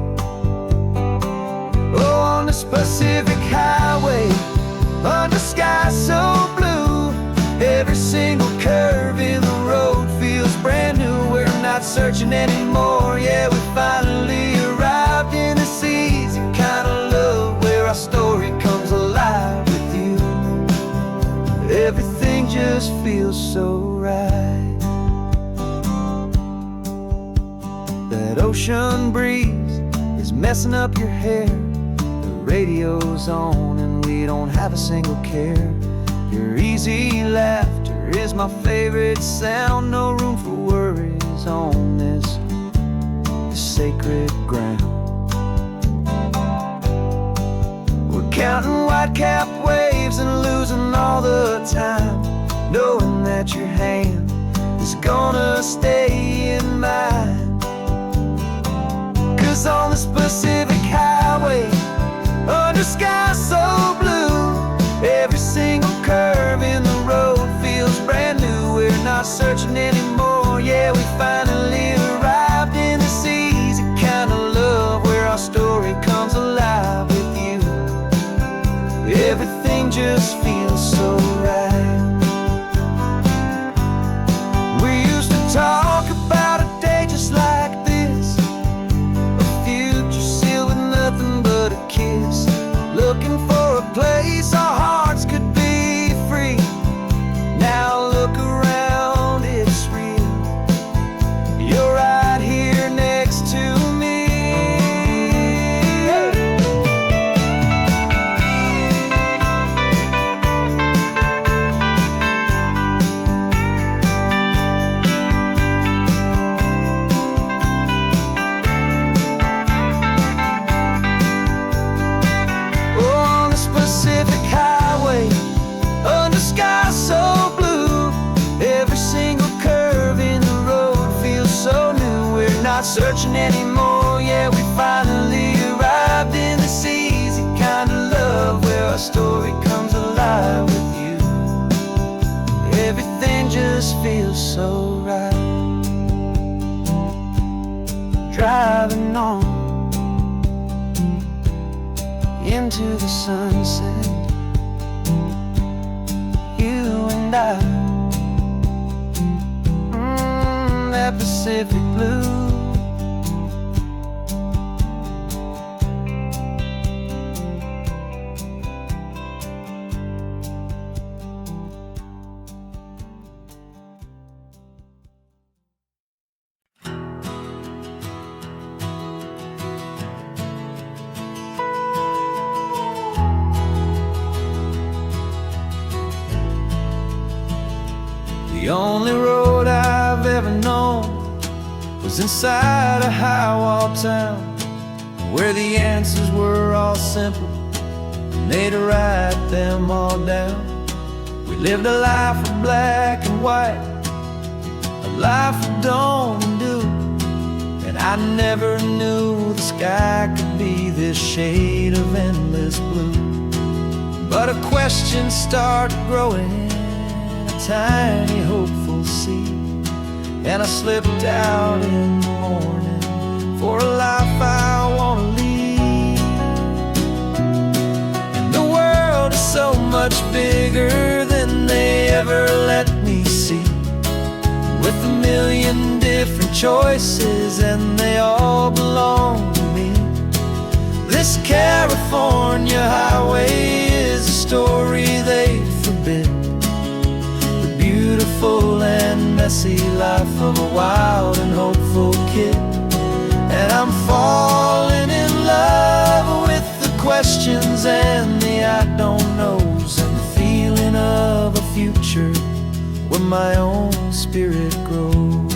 Oh, on this Pacific highway, under sky so blue, every single curve in the road feels brand new. We're not searching anymore, yeah, we finally arrived in this easy kind of love, where our story comes alive with you. Everything just feels so right. That ocean breeze is messing up your hair, the radio's on and we don't have a single care. Your easy laughter is my favorite sound. No room for worries on this sacred ground. We're counting white-capped waves and losing all the time, knowing that your hand is gonna stay in mine. 'Cause on this Pacific highway, under sky so blue, every single curve in the road feels brand new. We're not searching anymore, yeah, we finally arrived in this easy kind of love, where our story comes alive with you. Everything just feels so right. We used to talk about a day just like this, a future sealed with nothing but a kiss, looking for a place our hearts could be free. Now look around, it's real. You're right here next to me. Oh, on the Pacific highway, under sky so blue, every single curve in the road feels so new. We're not searching anymore, yeah, we finally arrived in this easy kind of love, where our story comes alive with you. Everything just feels so right. Driving on into the sunset, you and I, that Pacific blue. The only road I've ever known was inside a high-wall town, where the answers were all simple and they'd write them all down. We lived a life of black and white, a life of dawn and dew, and I never knew the sky could be this shade of endless blue. But a question started growing, tiny hopeful seed, and I slipped out in the morning for a life I want to lead. And the world is so much bigger than they ever let me see, with a million different choices and they all belong to me. This California highway is a story they forbid, beautiful and messy life of a wild and hopeful kid. And I'm falling in love with the questions and the I don't knows, and the feeling of a future where my own spirit grows.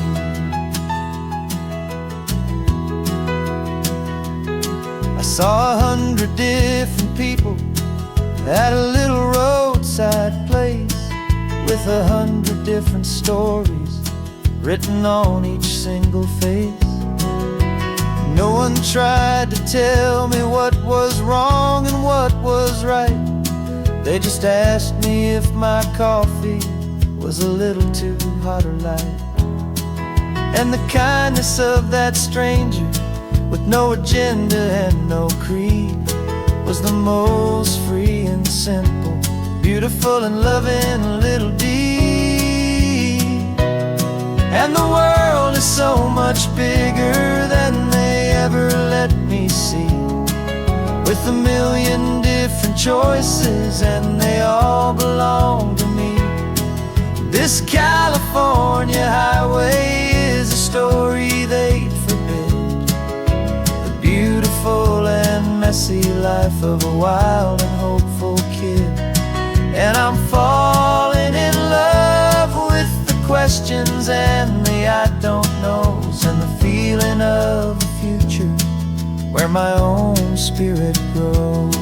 I saw 100 different people at a little roadside place, with 100 different stories written on each single face. No one tried to tell me what was wrong and what was right. They just asked me if my coffee was a little too hot or light. And the kindness of that stranger, with no agenda and no creed, was the most free and simple, beautiful and loving little deed. And the world is so much bigger than they ever let me see, with a million different choices and they all belong to me. This California highway is a story they'd forbid, the beautiful and messy life of a wild and hopeful kid. And I'm falling in love with the questions and the I don't knows, and the feeling of a future where my own spirit grows.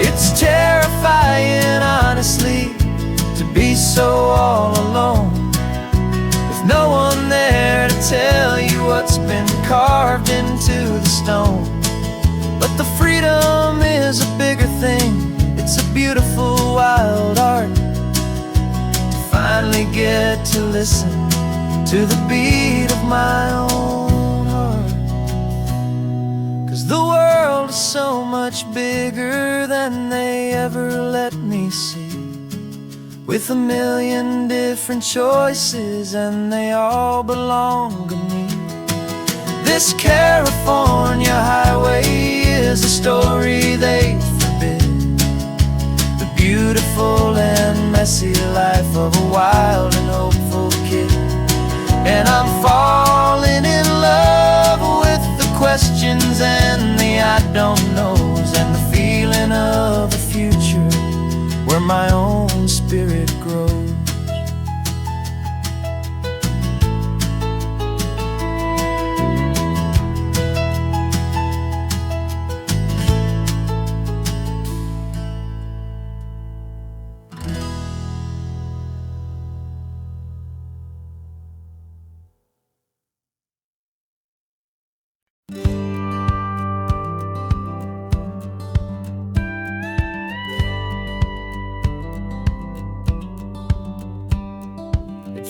It's terrifying, honestly, to be so all alone, with no one there to tell you what's been carved into the stone. But the freedom is a bigger thing. It's a beautiful wild art to finally get to listen to the beat of my own heart. 'Cause the world is so much bigger than they ever let me see, with a million different choices and they all belong to me. This California highway is a story they forbid, the beautiful and messy life of a wild and hopeful kid. And I'm falling in love with the questions and the I don't knows, and the feeling of a future where my own spirit grows.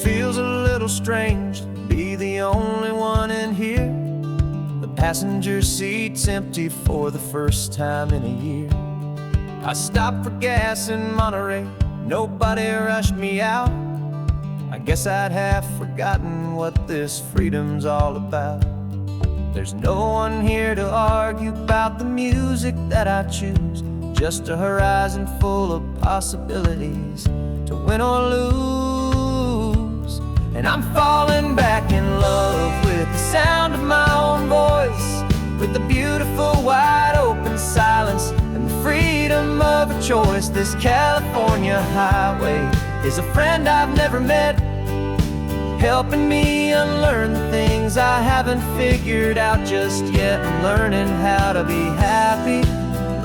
Feels a little strange to be the only one in here. The passenger seat's empty for the first time in a year. I stopped for gas in Monterey, nobody rushed me out. I guess I'd have forgotten what this freedom's all about. There's no one here to argue about the music that I choose, just a horizon full of possibilities to win or lose. And I'm falling back in love with the sound of my own voice, with the beautiful wide open silence and the freedom of a choice. This California highway is a friend I've never met, helping me unlearn the things I haven't figured out just yet. I'm learning how to be happy,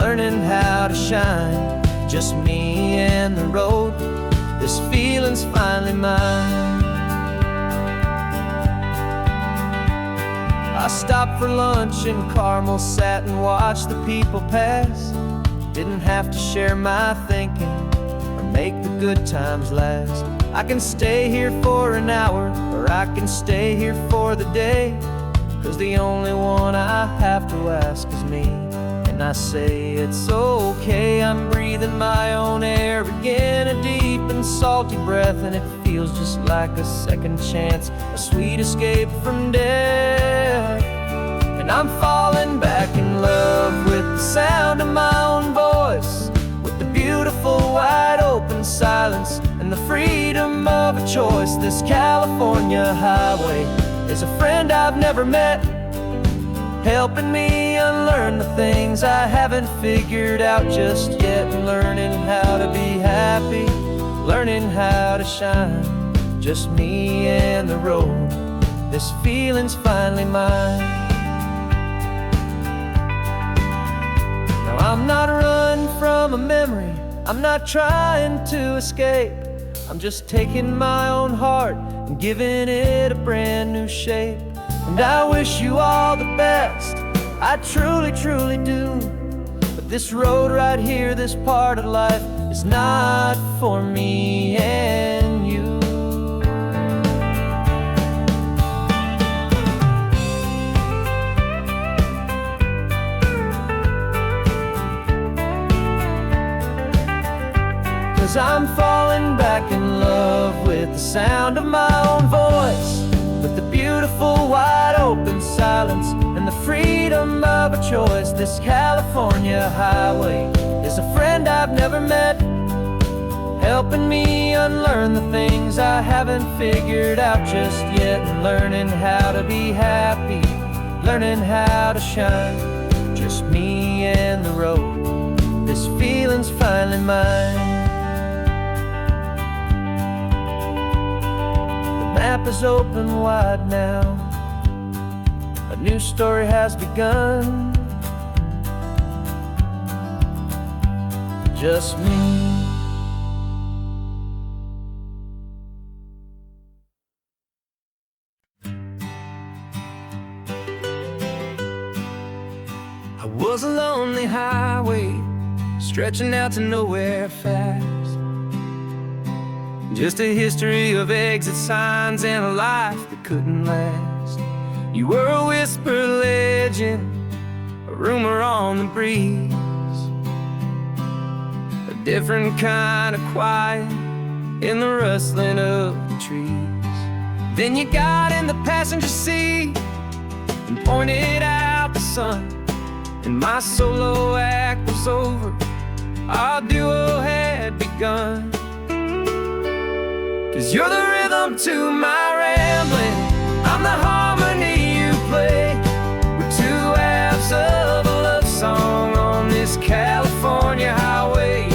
learning how to shine, just me and the road. This feeling's finally mine. I stopped for lunch in Carmel, sat and watched the people pass. Didn't have to share my thinking or make the good times last. I can stay here for an hour, or I can stay here for the day, 'cause the only one I have to ask is me. And I say it's okay, I'm breathing my own air again, a deep and salty breath, and it feels just like a second chance, a sweet escape from death. And I'm falling back in love with the sound of my own voice, with the beautiful wide open silence and the freedom of a choice. This California highway is a friend I've never met, helping me unlearn the things I haven't figured out just yet. Learning how to be happy, learning how to shine, just me and the road. This feeling's finally mine. I'm not running from a memory, I'm not trying to escape. I'm just taking my own heart and giving it a brand new shape. And I wish you all the best, I truly, truly do. But this road right here, this part of life, is not for me and you. Cause I'm falling back in love with the sound of my own voice, with the beautiful wide open silence and the freedom of a choice. This California highway is a friend I've never met, helping me unlearn the things I haven't figured out just yet, and learning how to be happy, learning how to shine. Just me and the road, this feeling's finally mine. The map is open wide now, a new story has begun. Just me. I was a lonely highway, stretching out to nowhere fast. Just a history of exit signs and a life that couldn't last. You were a whisper legend, a rumor on the breeze, a different kind of quiet in the rustling of the trees. Then you got in the passenger seat and pointed out the sun, and my solo act was over, our duo had begun. Cause you're the rhythm to my rambling, I'm the harmony you play. We're two halves of a love song on this California highway,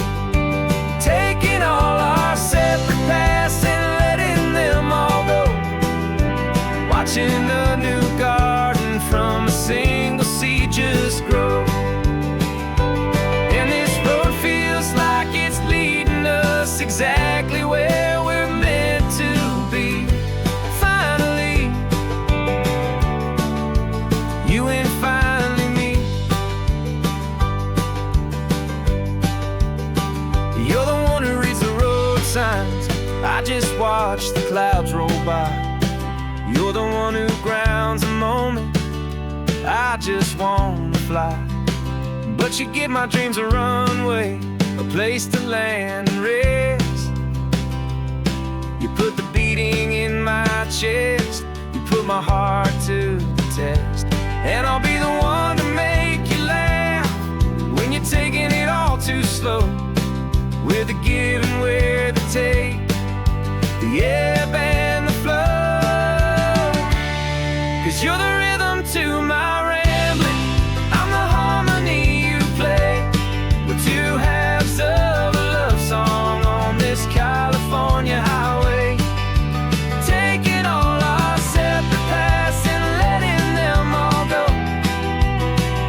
taking all our separate paths and letting them all go, watching a new garden from a single seed just grow. And this road feels like it's leading us exactly where we're meant to be. Finally, you and finally me. You're the one who reads the road signs, I just watch the clouds roll by. You're the one who grounds a moment, I just wanna fly. But you give my dreams a runway, a place to land and rest. You put the beating in my chest, you put my heart to the test. And I'll be the one to make you laugh when you're taking it all too slow, with the give and with the take, the ebb and the flow. Cause you're the rhythm to my rambling, I'm the harmony you play. We're two halves of a love song on this California highway, taking all our separate paths and letting them all go,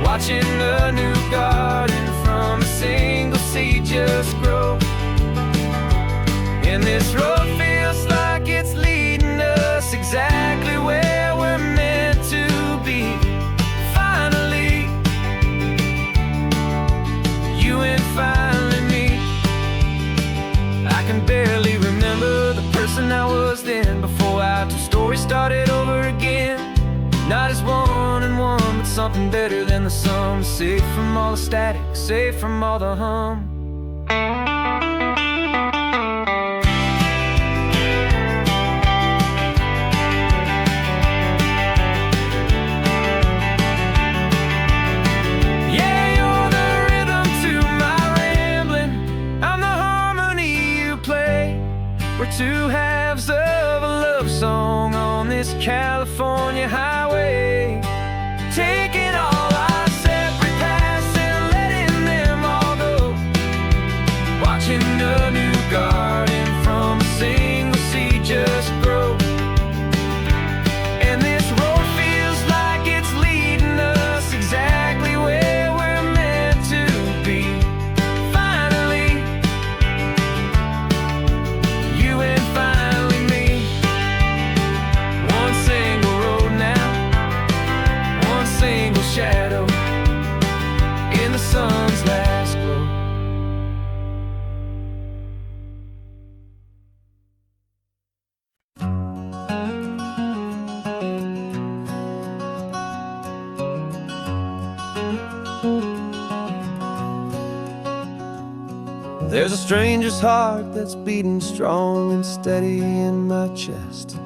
watching a new garden from a single seed just grow. And this road feels like it's leading us exactly where we're meant to be. Finally, you and finally me. I can barely remember the person I was then, before our two stories started over again. Not as one and one, but something better than the sum. Safe from all the static, safe from all the hum. We're two halves of a love song on this California highway, taking all our separate paths and letting them all go, watching a new garden from a single seed just grow. And this road feels like it's leading us exactly where we're meant to be. There's a stranger's heart that's beating strong and steady in my chest.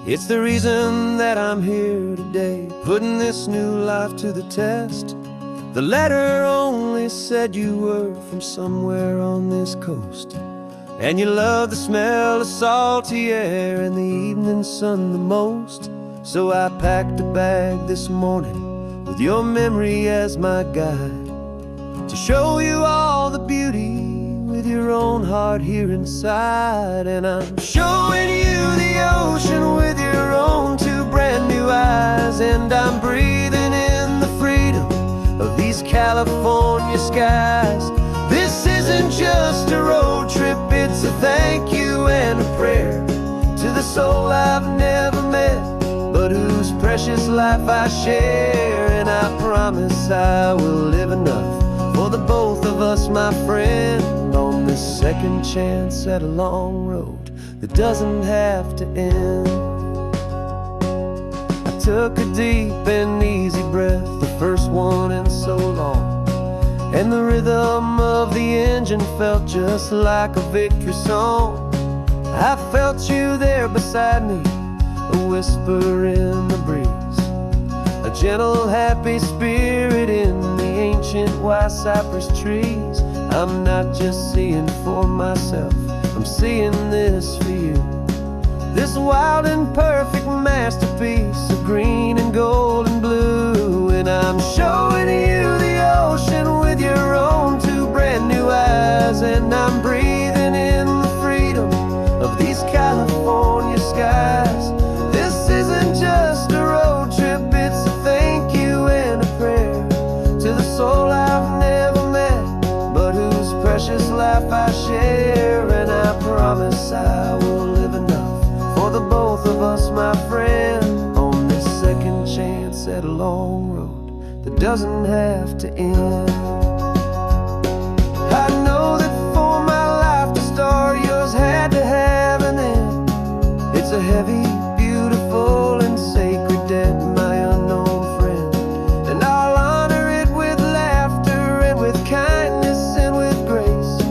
It's the reason that I'm here today, putting this new life to the test. The letter only said you were from somewhere on this coast, and you love the smell of salty air and the evening sun the most. So I packed a bag this morning with your memory as my guide, to show you all the beauty with your own heart here inside. And I'm showing you the ocean with your own two brand new eyes, and I'm breathing in the freedom of these California skies. This isn't just a road trip, it's a thank you and a prayer to the soul I've never met, but whose precious life I share. And I promise I will live enough for the both of us, my friend, on this second chance at a long road that doesn't have to end. I took a deep and easy breath, the first one in so long, and the rhythm of the engine felt just like a victory song. I felt you there beside me, a whisper in the breeze, a gentle happy spirit in the ancient white cypress trees. I'm not just seeing for myself, I'm seeing this for you, this wild and perfect masterpiece of green and gold and blue. And I'm showing you the ocean with your own two brand new eyes, and I'm breathing in the freedom of these California skies. This isn't just a road trip, it's a thank you and a prayer to the soul I've never met, but whose precious life I share. And I promise I will live enough for the both of us, my friend, on this second chance at a long road that doesn't have to end. I know that for my life to start, yours had to have an end. It's a heavy, beautiful, and sacred debt, my unknown friend, and I'll honor it with laughter and with kindness and with grace,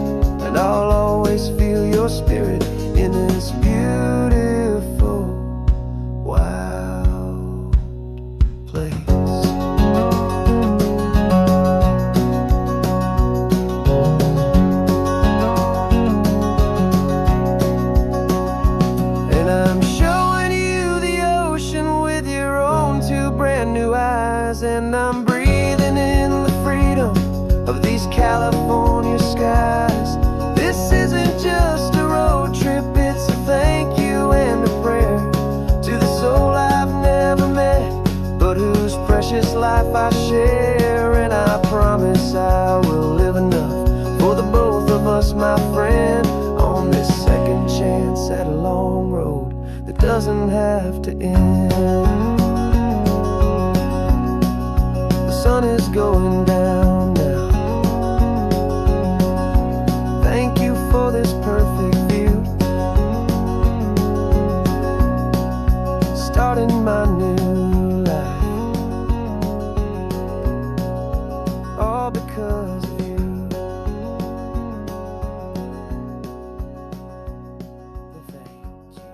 and I'll always feel your spirit in this beautiful, wild place. And I'm showing you the ocean with your own two brand new eyes, and I'm breathing in the freedom of these California skies. This isn't just a road trip, it's a thank you and a prayer to the soul I've never met, but whose precious life I share. And I promise I will live enough for the both of us, my friend, on this second chance at a long road that doesn't have to end. The sun is going down now. Thank you for this perfect view, starting my new life, all because of you. Thank you.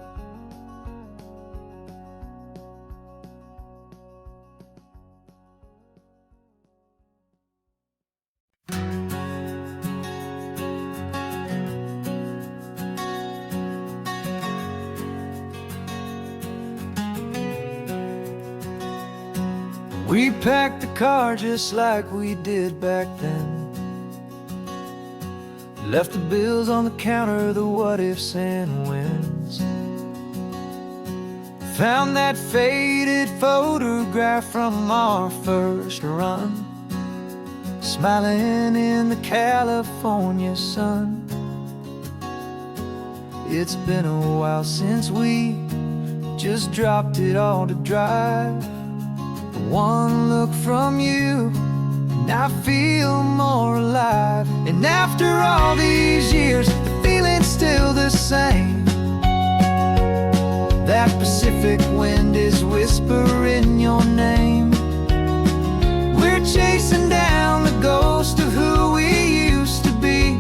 We packed the car just like we did back then, left the bills on the counter, the what ifs and whens, found that faded photograph from our first run, smiling in the California sun. It's been a while since we just dropped it all to drive. One look from you and I feel more alive. And after all these years, the feeling's still the same. That Pacific wind is whispering your name. We're chasing down the ghost of who we used to be,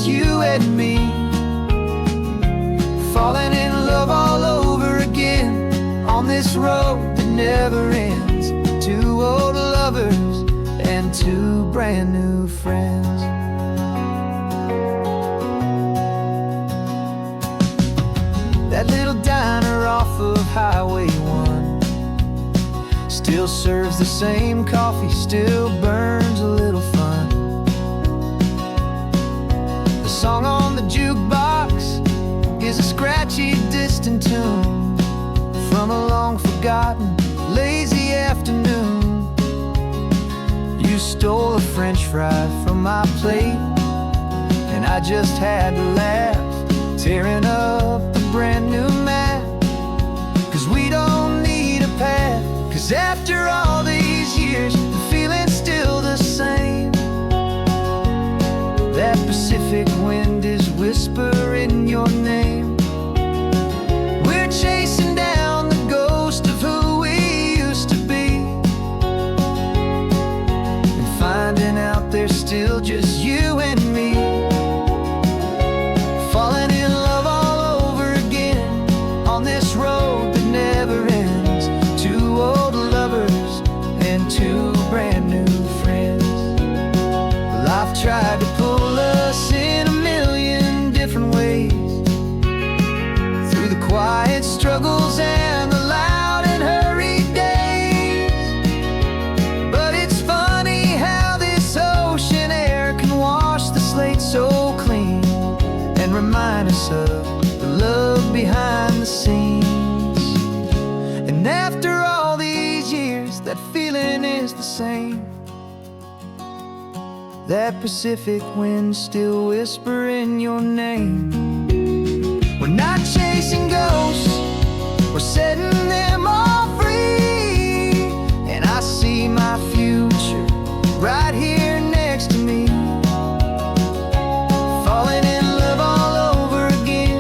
just you and me, falling in love all over again on this road that never ends. Two old lovers and two brand new friends. That little diner off of Highway 1 still serves the same coffee, still burns a little fun. The song on the jukebox is a scratchy, distant tune from a long forgotten, lazy afternoon. You stole a French fry from my plate, and I just had to laugh, tearing up a brand new map. 'Cause we don't need a path, 'cause after all these years, the feeling's still the same. That Pacific wind is whispering your name. We're chasing down the ghost of who we used to be, and finding out there's still just you and me, falling in love all over again on this road that never ends. Two old lovers and two brand new friends. Life tried to pull us in a million different ways, through the quiet struggles and the loud and hurried days. But it's funny how this ocean air can wash the slate so clean and remind us of the love behind the scenes. And after all these years, that feeling is the same. That Pacific wind still whispering your name. We're not chasing ghosts, we're setting them all free. And I see my future right here next to me, falling in love all over again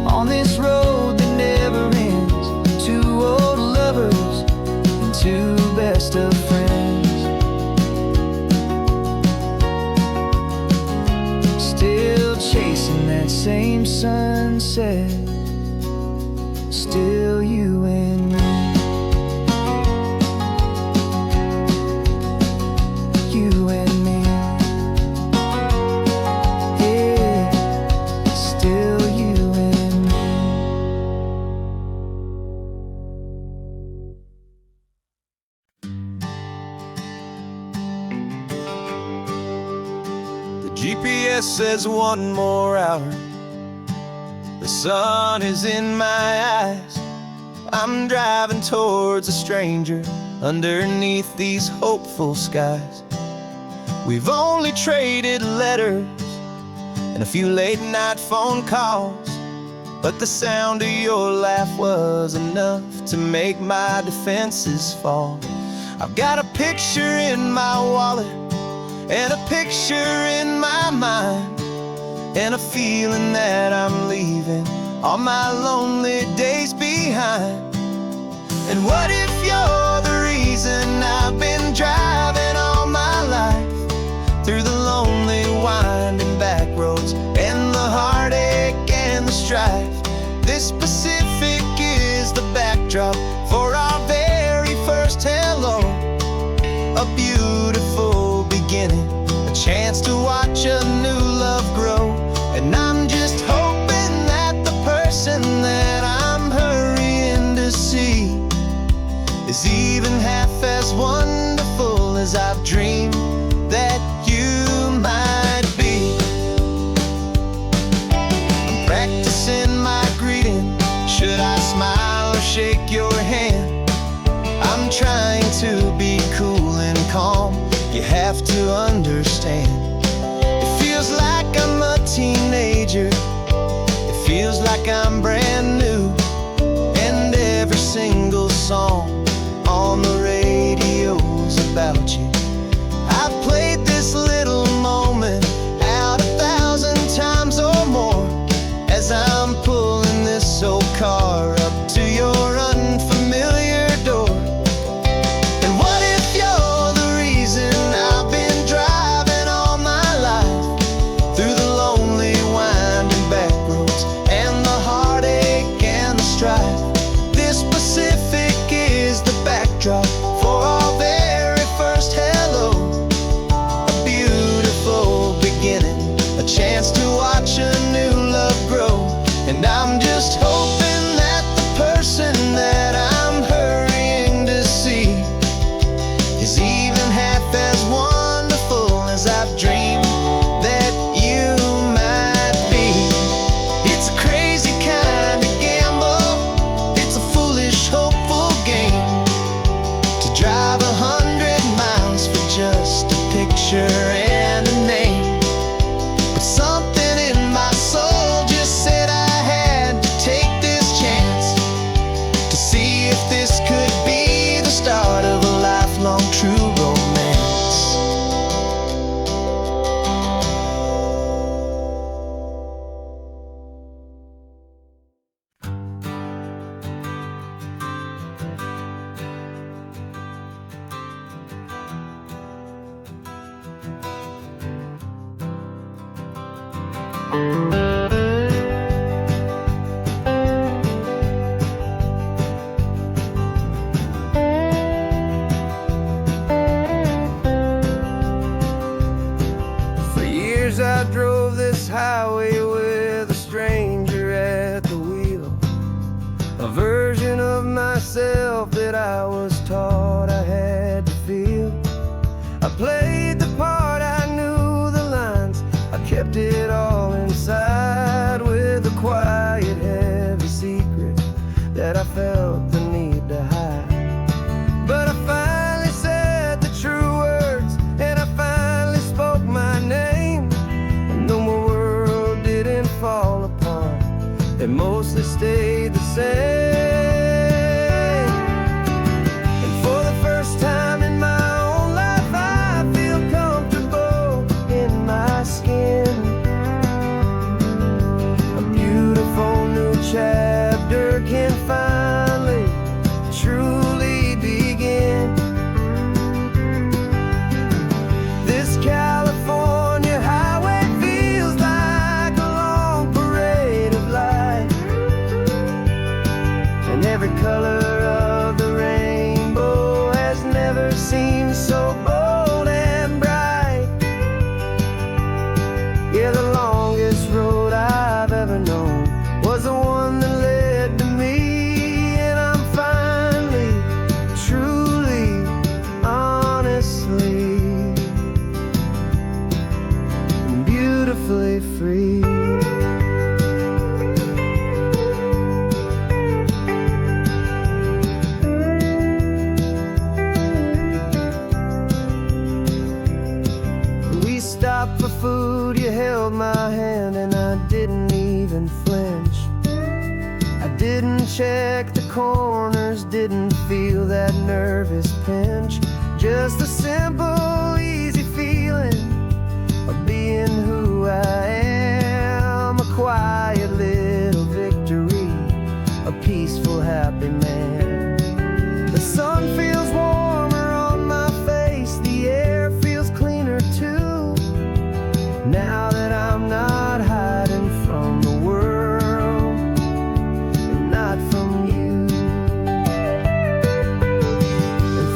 on this road that never ends. Two old lovers and two best of friends, still chasing that same sunset, still you and me, you and me, yeah, still you and me. The GPS says one more hour. The sun is in my eyes. I'm driving towards a stranger underneath these hopeful skies. We've only traded letters and a few late night phone calls, but the sound of your laugh was enough to make my defenses fall. I've got a picture in my wallet and a picture in my mind, and a feeling that I'm leaving all my lonely days behind. And what if you're the reason I've been driving all my life, through the lonely winding back roads and the heartache and the strife? This Pacific is the backdrop for our very first hello, a beautiful beginning, a chance to watch a new love grow. And I'm just hoping that the person that I'm hurrying to see is even half as wonderful as I've dreamed that you might be. I'm practicing my greeting. Should I smile or shake your hand? I'm trying to be cool and calm. You have to understand. It feels like I'm a teenager. It feels like I'm brand new. And every single song on the radio's about you. I've played this little moment out 1,000 times or more, as I'm pulling this old car up to your unfamiliar door. And what if you're the reason I've been driving drop for our very first hello. A beautiful beginning, a chance to watch a new love grow. And I'm just hoping that the person that I'm hurrying to see is even half as wonderful as I've dreamed that you might be. It's a crazy kind of gamble, it's a foolish, hopeful game, to drive 100 miles for just a picture and a name. But something in my soul just said I had to take this chance, to see if this could be the start of a lifelong true romance. For years I drove this highway with a stranger at the wheel, a version of myself that I was taught I had to feel. I played the part, I knew the lines, I kept it all inside, with a quiet, heavy secret that I felt the need to hide. But I finally said the true words, and I finally spoke my name. And though my world didn't fall apart, it mostly stayed the same. And for the first time in my own life, I feel comfortable in my skin. A beautiful new chapter can finally truly begin. This California highway feels like a long parade of light, and every color of the rainbow has never seemed so bold and bright. Yeah, the longest road I've ever known was the one that led to me, and I'm finally, truly, honestly, beautifully free. We stopped for food, you held my hand, and I didn't even flinch. I didn't check the corners, didn't feel that nervous pinch. Just a simple, easy feeling of being who I am. A quiet little victory, a peaceful, happy man. The sun feels warmer on my face, the air feels cleaner too, now that I'm not hiding from the world, and not from you. And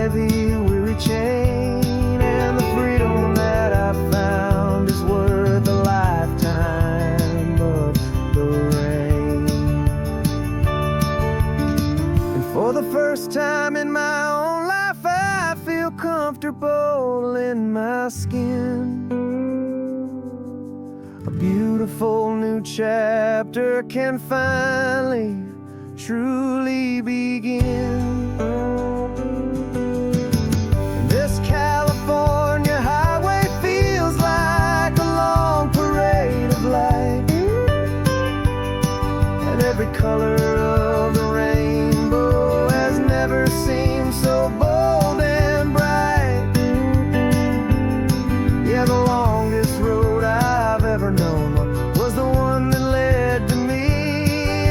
heavy, weary chain, and the freedom that I found is worth a lifetime of the rain. And for the first time in my own life, I feel comfortable in my skin. A beautiful new chapter can finally, truly begin. This California highway feels like a long parade of light, and every color of the rainbow has never seemed so bold and bright. Yeah, the longest road I've ever known was the one that led to me,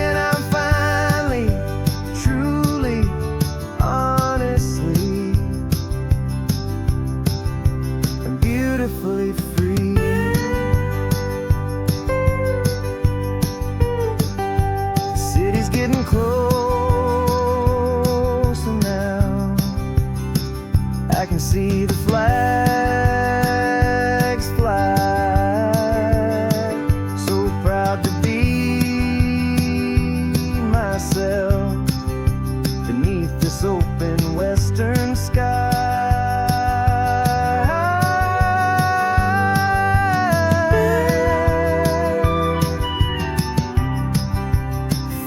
and I'm finally, truly, honestly, and beautifully free. The city's getting closer now. I can see the flags fly. So proud to be myself beneath this open western sky.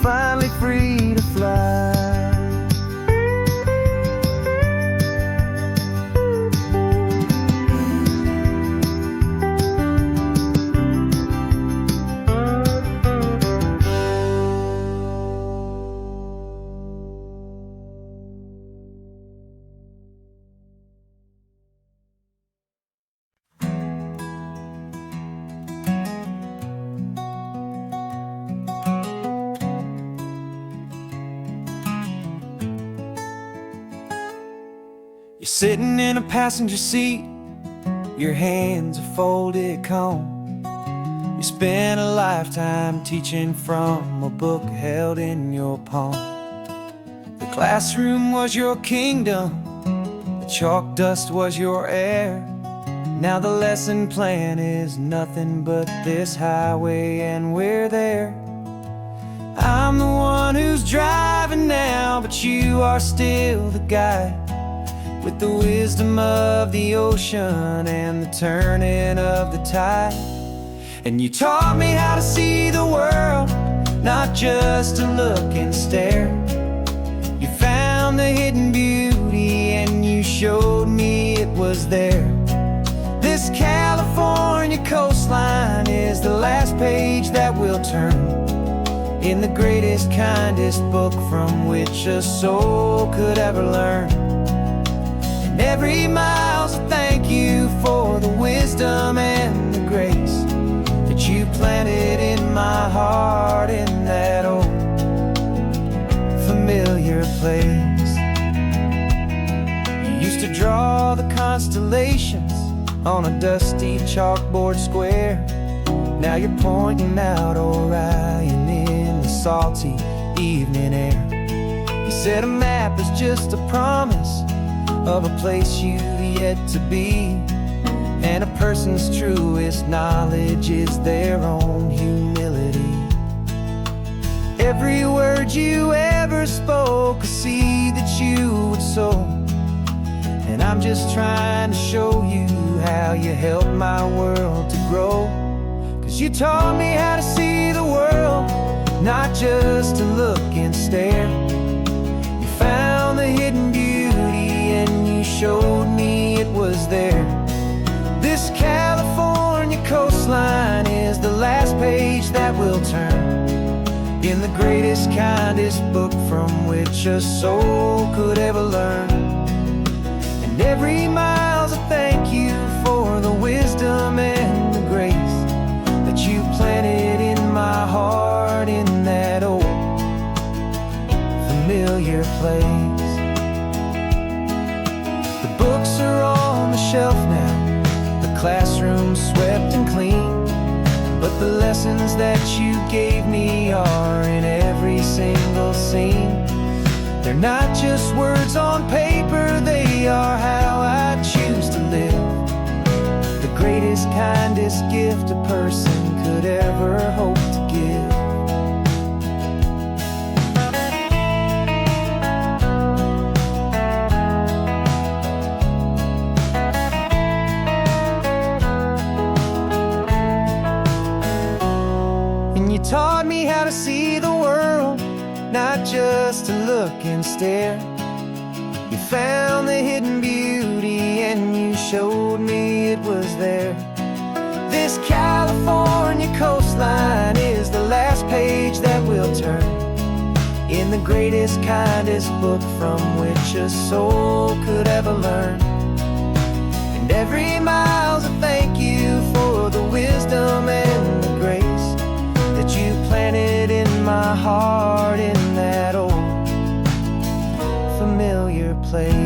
Finally free to fly. You're sitting in a passenger seat, your hands are folded calm. You spent a lifetime teaching from a book held in your palm. The classroom was your kingdom, the chalk dust was your air. Now the lesson plan is nothing but this highway, and we're there. I'm the one who's driving now, but you are still the guide, with the wisdom of the ocean and the turning of the tide. And you taught me how to see the world, not just to look and stare. You found the hidden beauty and you showed me it was there. This California coastline is the last page that we'll turn in the greatest, kindest book from which a soul could ever learn. And every mile's a thank you for the wisdom and the grace that you planted in my heart in that old familiar place. You used to draw the constellations on a dusty chalkboard square. Now you're pointing out Orion in the salty evening air. You said a map is just a promise of a place you've yet to be, and a person's truest knowledge is their own humility. Every word you ever spoke, a seed that you would sow, and I'm just trying to show you how you helped my world to grow. 'Cause you taught me how to see the world, not just to look and stare. You found the hidden beauty and you showed me it was there. This California coastline is the last page that we'll turn in the greatest, kindest book from which a soul could ever learn. And every mile's a thank you for the wisdom and the grace that you planted in my heart in that old familiar place. The books are on the shelf now, the classroom swept and clean, but the lessons that you gave me are in every single scene. They're not just words on paper, they are how I choose to live. The greatest, kindest gift a person could ever hope to give. And you taught me how to see the world, not just to look and stare. You found the hidden beauty and you showed me it was there. This California coastline is the last page that we'll turn in the greatest, kindest book from which a soul could ever learn. And every mile's a thank you for the wisdom and the grace that you planted in my heart in that old familiar place.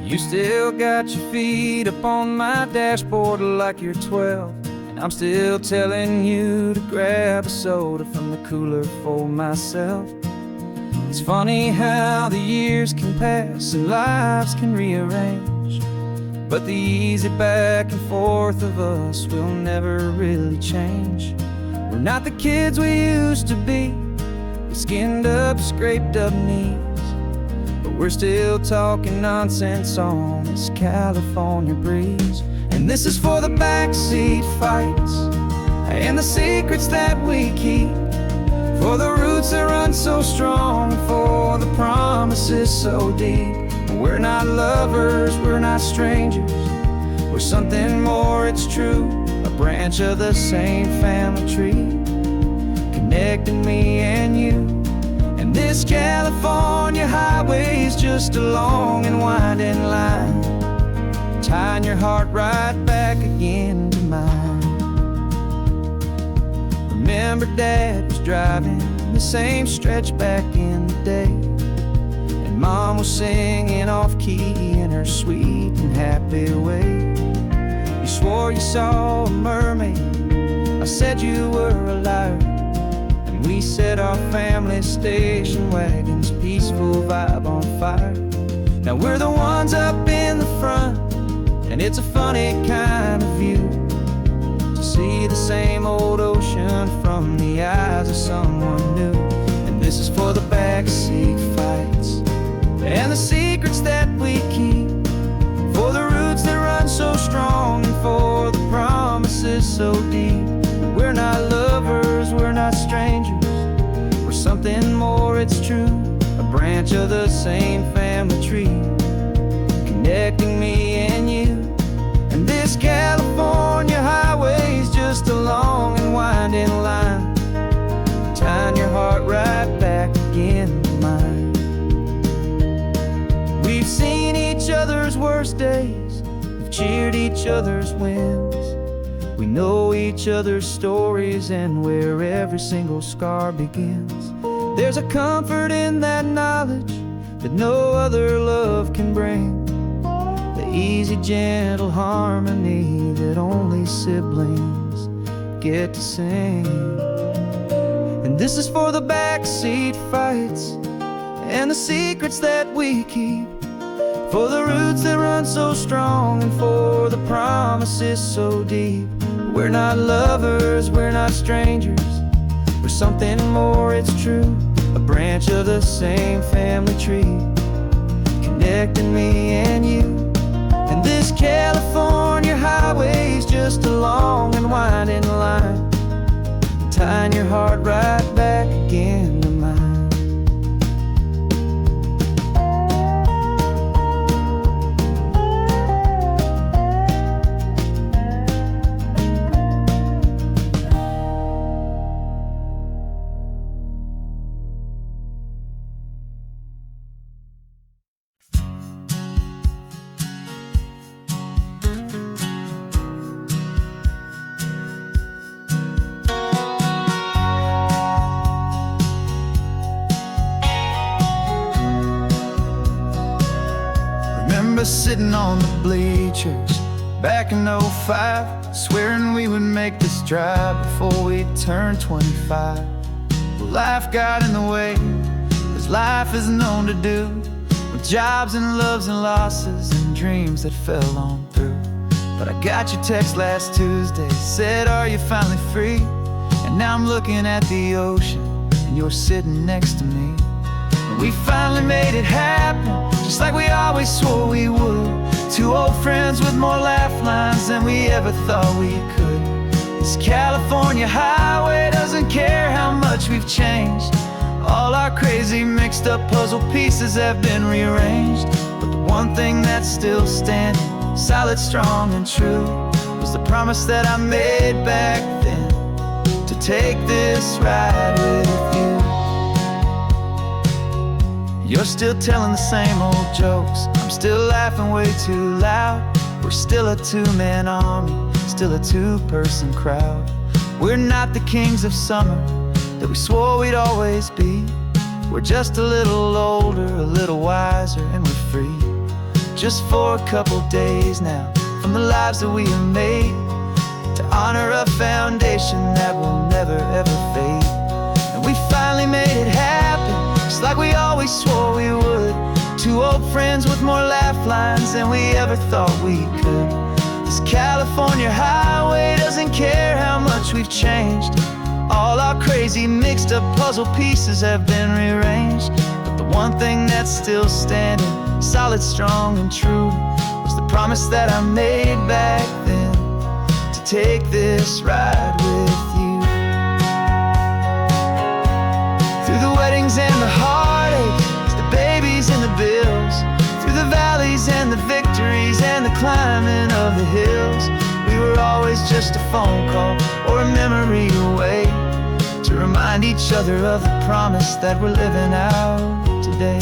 You still got your feet up on my dashboard like you're 12, and I'm still telling you to grab a soda from the cooler for myself. It's funny how the years can pass and lives can rearrange, but the easy back and forth of us will never really change. We're not the kids we used to be, with skinned up, scraped up knees, but we're still talking nonsense on this California breeze. And this is for the backseat fights and the secrets that we keep, for the roots that run so strong, for the promises so deep. We're not lovers, we're not strangers, we're something more, it's true. A branch of the same family tree, connecting me and you. And this California highway's just a long and winding line, tying your heart right back again to mine. Remember Dad was driving the same stretch back in the day, and Mom was singing off-key in her sweet and happy way. You swore you saw a mermaid, I said you were a liar, and we set our family station wagon's peaceful vibe on fire. Now we're the ones up in the front, and it's a funny kind of view to see the same old ocean from the eyes of someone new. And this is for the backseat fights and the secrets that we keep, for the roots that run so strong and for the promises so deep. We're not lovers, we're not strangers, we're something more, it's true. A branch of the same family tree, connecting me and you. And this California highway's just a long and winding line, tying your heart right back again to mine. We've seen each other's worst days, we've cheered each other's wins, we know each other's stories and where every single scar begins. There's a comfort in that knowledge that no other love can bring, the easy, gentle harmony that only siblings get to sing. And this is for the backseat fights and the secrets that we keep, for the roots that run so strong and for the promises so deep. We're not lovers, we're not strangers, we're something more, it's true. A branch of the same family tree, connecting me and you. And this California highway's just a long and winding line, tying your heart right back again to mine. remember sitting on the bleachers back in '05, swearing we would make this drive before we turned 25. Well, life got in the way, as life is known to do, with jobs and loves and losses and dreams that fell on through. But I got your text last Tuesday, said, are you finally free? And now I'm looking at the ocean, and you're sitting next to me. And we finally made it happen, just like we always swore we would. Two old friends with more laugh lines than we ever thought we could. This California highway doesn't care how much we've changed. All our crazy mixed up puzzle pieces have been rearranged. But the one thing that's still standing, solid, strong, and true, was the promise that I made back then, to take this ride with you. You're still telling the same old jokes, I'm still laughing way too loud. We're still a two-man army, still a two-person crowd. We're not the kings of summer that we swore we'd always be. We're just a little older, a little wiser, and we're free. Just for a couple days now, from the lives that we have made, to honor a foundation that will never ever fade. And we finally made it happen, just like we always swore we would. Two old friends with more laugh lines than we ever thought we could. This California highway doesn't care how much we've changed. All our crazy mixed up puzzle pieces have been rearranged. But the one thing that's still standing, solid, strong, and true, was the promise that I made back then, to take this ride with you. Through the weddings and the heartaches, the babies and the bills, through the valleys and the victories and the climbing of the hills, we were always just a phone call or a memory away, to remind each other of the promise that we're living out today.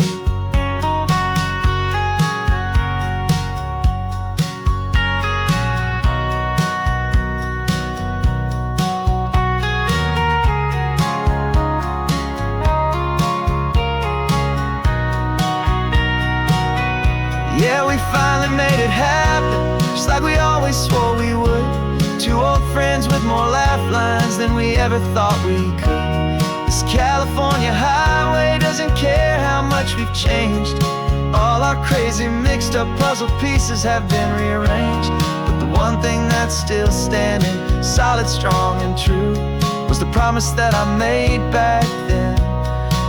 Yeah, we finally made it happen, just like we always swore we would. Two old friends with more laugh lines than we ever thought we could. This California highway doesn't care how much we've changed. All our crazy mixed up puzzle pieces have been rearranged. But the one thing that's still standing, solid, strong, and true, was the promise that I made back then,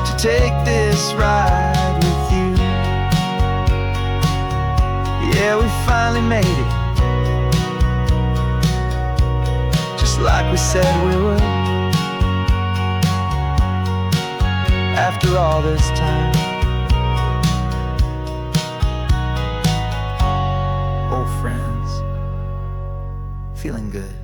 to take this ride with you. Yeah, we finally made it, just like we said we would. After all this time, old friends, feeling good.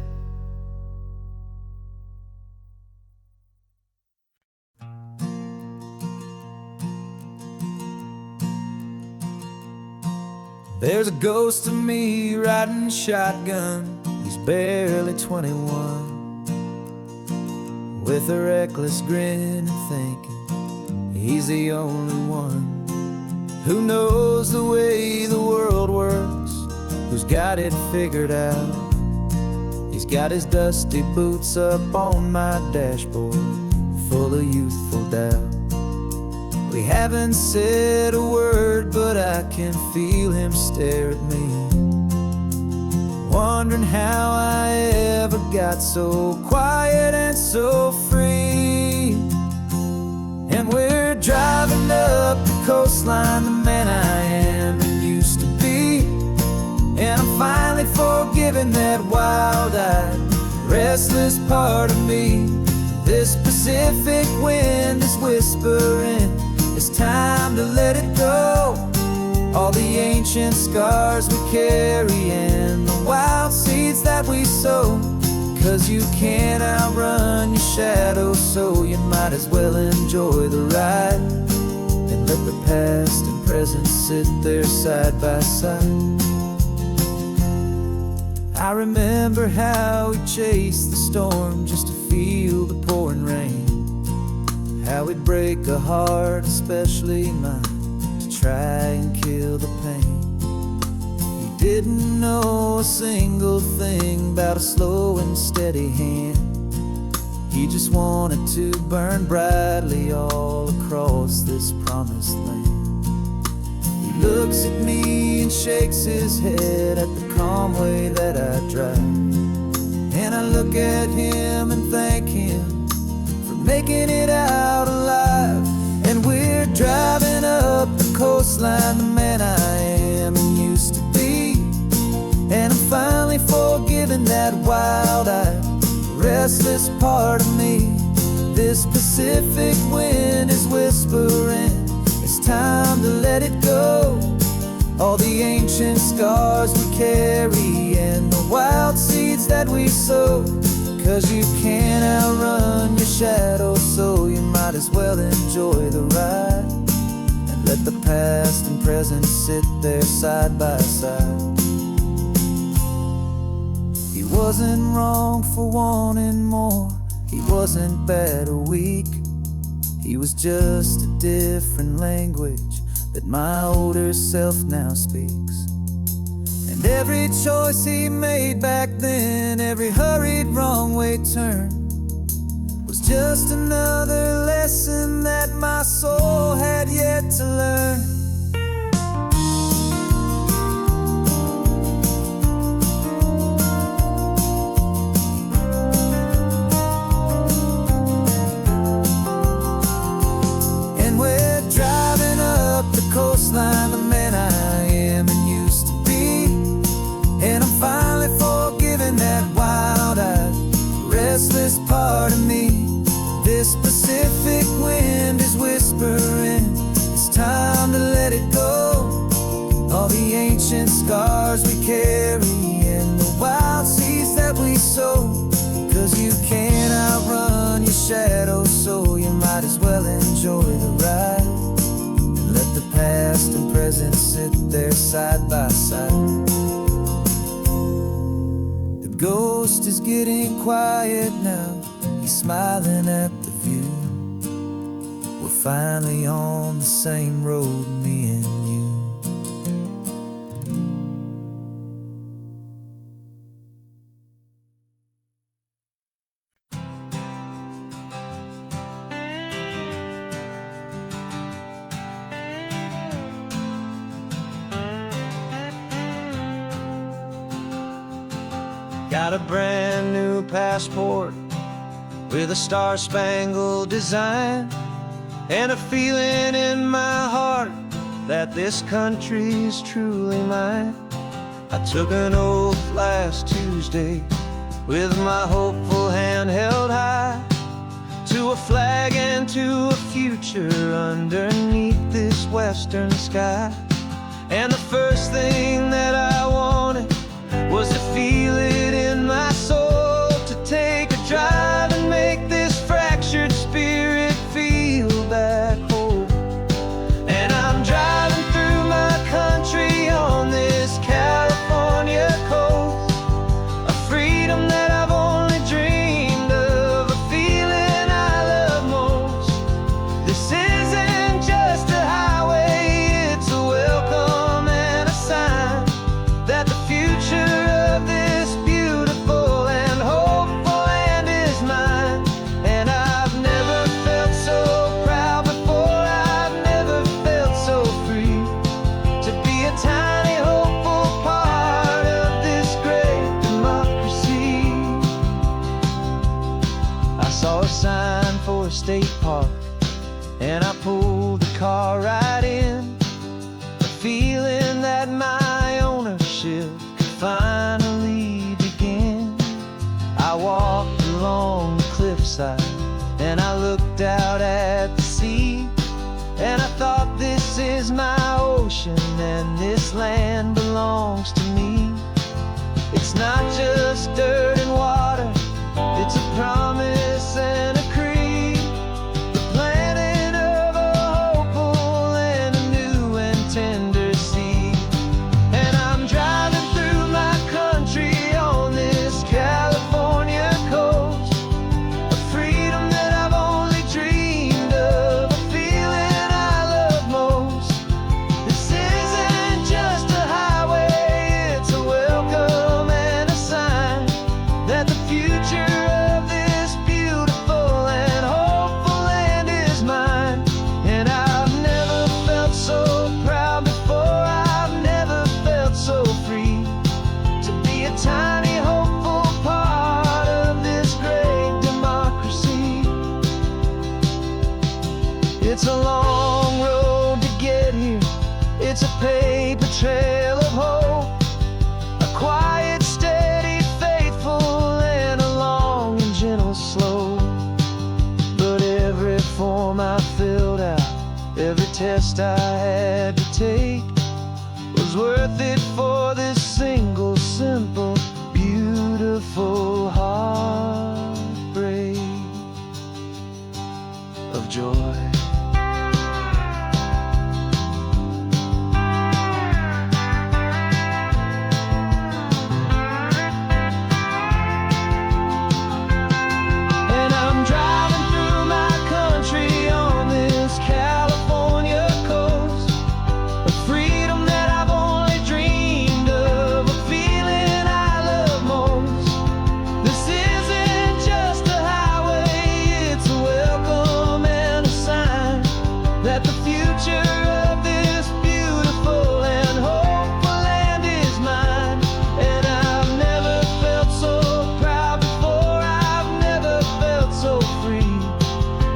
There's a ghost of me riding shotgun. He's barely 21, with a reckless grin and thinking he's the only one who knows the way the world works, who's got it figured out. He's got his dusty boots up on my dashboard, full of youthful doubt. We haven't said a word, but I can feel him stare at me, wondering how I ever got so quiet and so free. And we're driving up the coastline, the man I am and used to be. And I'm finally forgiving that wild-eyed, restless part of me. This Pacific wind is whispering, it's time to let it go. All the ancient scars we carry and the wild seeds that we sow. 'Cause you can't outrun your shadow, so you might as well enjoy the ride, and let the past and present sit there side by side. I remember how we chased the storm just to feel the pouring rain, how we'd break a heart, especially mine, to try and kill the pain. Didn't know a single thing about a slow and steady hand. He just wanted to burn brightly all across this promised land. He looks at me and shakes his head at the calm way that I drive. And I look at him and thank him for making it out alive. And we're driving up the coastline, the man I am and used to be. And I'm finally forgiving that wild-eyed, restless part of me. This Pacific wind is whispering, it's time to let it go. All the ancient scars we carry and the wild seeds that we sow. 'Cause you can't outrun your shadow, so you might as well enjoy the ride. And let the past and present sit there side by side. He wasn't wrong for wanting more. He wasn't bad or weak. He was just a different language that my older self now speaks. And every choice he made back then, every hurried wrong way turn, was just another lesson that my soul had yet to learn. Coastline, the man I am and used to be. And I'm finally forgiving that wild-eyed, restless part of me. This Pacific wind is whispering, it's time to let it go. All the ancient scars we carry and the wild seeds that we sow. 'Cause you can't outrun your shadow, so you might as well enjoy the ride. Let the past and present sit there side by side. The ghost is getting quiet now. He's smiling at the view. We're finally on the same road, me and you. Got a brand new passport with a star-spangled design, and a feeling in my heart that this country's truly mine. I took an oath last Tuesday with my hopeful hand held high, to a flag and to a future underneath this western sky. And the first thing that I wanted was to feel it in my soul, to take a drive and make this fractured spirit feel back home. And I'm driving through my country on this California coast, a freedom that I've only dreamed of, a feeling I love most. This isn't just a highway, it's a welcome and a sign that the future of this beautiful and hopeful land is mine. And I've never felt so proud before, I've never felt so free, to be a tiny hopeful part of this great democracy. I saw a sign for a state park, and I pulled the car right in, a feeling that my ownership finally begin. I walked along the cliffside and I looked out at the sea, and I thought, this is my ocean and this land belongs to me. It's not just dirt and water, it's a promise and a creed, the planting of a hopeful and a new and tender seed. And I'm driving through my country on this California coast, a freedom that I've only dreamed of, a feeling I love most. This isn't just a highway, It's a long road to get here. It's a paper trail of hope, a quiet, steady, faithful, and a long and gentle slope. But every form I filled out, every test I had to take, was worth it for this single, simple, beautiful heartbreak of joy. And I'm driving through my country on this California coast, a freedom that I've only dreamed of, a feeling I love most. This isn't just a highway, it's a welcome and a sign that the future of this beautiful and hopeful land is mine. And I've never felt so proud before, I've never felt so free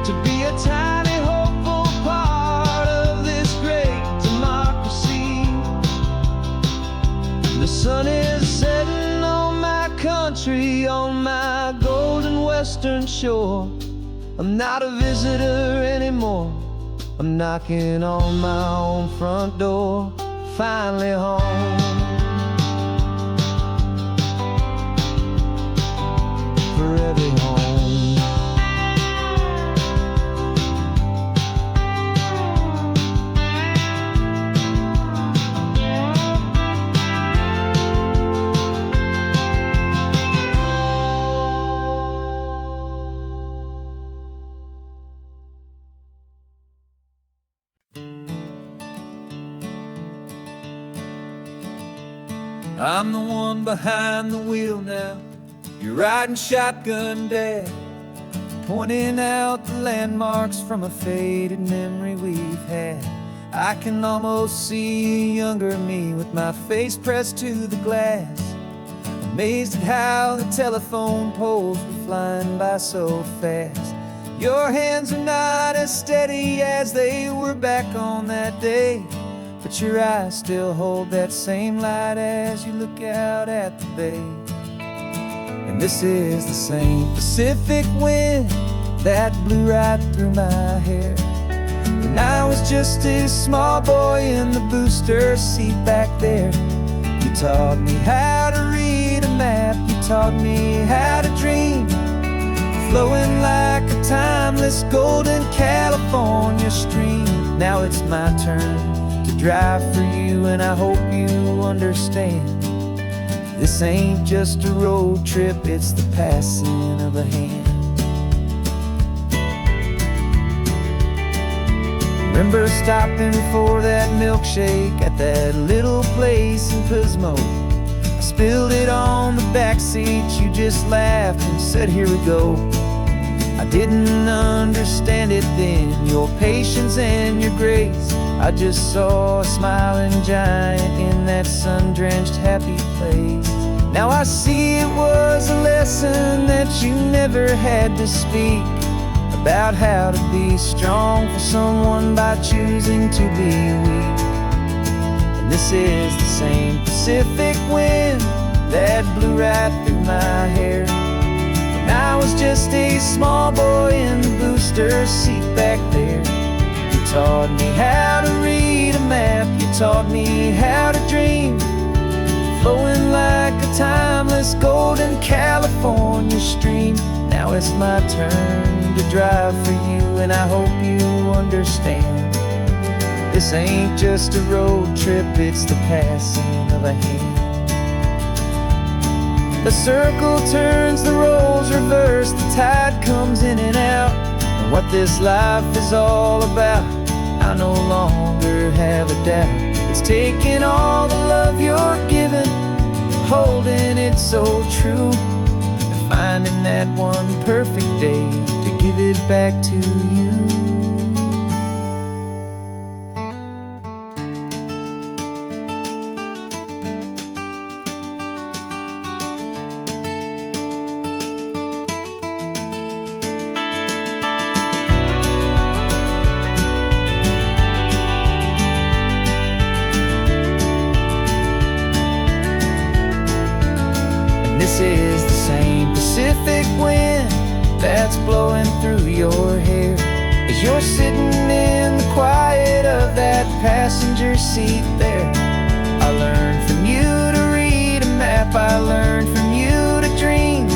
to be a tiny hopeful part of this great democracy. The sun is setting on my country, on my golden western shore. I'm not a visitor anymore, I'm knocking on my own front door, finally home. Forever home. I'm the one behind the wheel now. You're riding shotgun, Dad, pointing out the landmarks from a faded memory we've had. I can almost see a younger me with my face pressed to the glass, amazed at how the telephone poles were flying by so fast. Your hands are not as steady as they were back on that day, but your eyes still hold that same light as you look out at the bay. And this is the same Pacific wind that blew right through my hair when I was just a small boy in the booster seat back there. You taught me how to read a map, you taught me how to dream, flowing like a timeless golden California stream. Now it's my turn to drive for you, and I hope you understand. This ain't just a road trip, it's the passing of a hand. Remember stopping for that milkshake at that little place in Pismo? I spilled it on the back seat, you just laughed and said, here we go. I didn't understand it then, your patience and your grace. I just saw a smiling giant in that sun-drenched happy place. Now I see it was a lesson that you never had to speak, about how to be strong for someone by choosing to be weak. And this is the same Pacific wind that blew right through my hair when I was just a small boy in the booster seat back there. You taught me how to read a map, you taught me how to dream, flowing like a timeless golden California stream. Now it's my turn to drive for you, and I hope you understand. This ain't just a road trip, it's the passing of a hand. The circle turns, the roles reverse, the tide comes in and out. And what this life is all about, I no longer have a doubt. It's taking all the love you're giving, holding it so true, and finding that one perfect day to give it back to you. wind that's blowing through your hair as you're sitting in the quiet of that passenger seat there. I learned from you to read a map, I learned from you to dream,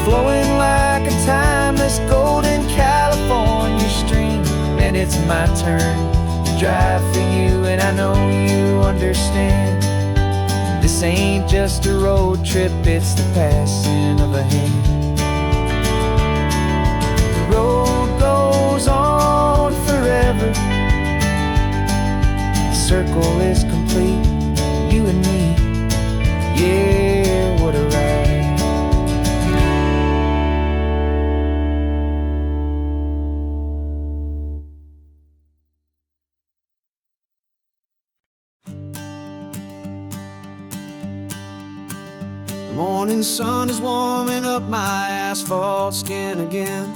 flowing like a timeless golden California stream. And it's my turn to drive for you, and I know you understand. This ain't just a road trip, it's the passing of a hand. The road goes on forever, the circle is complete, you and me, yeah, what a ride. The morning sun is warming up my asphalt skin again.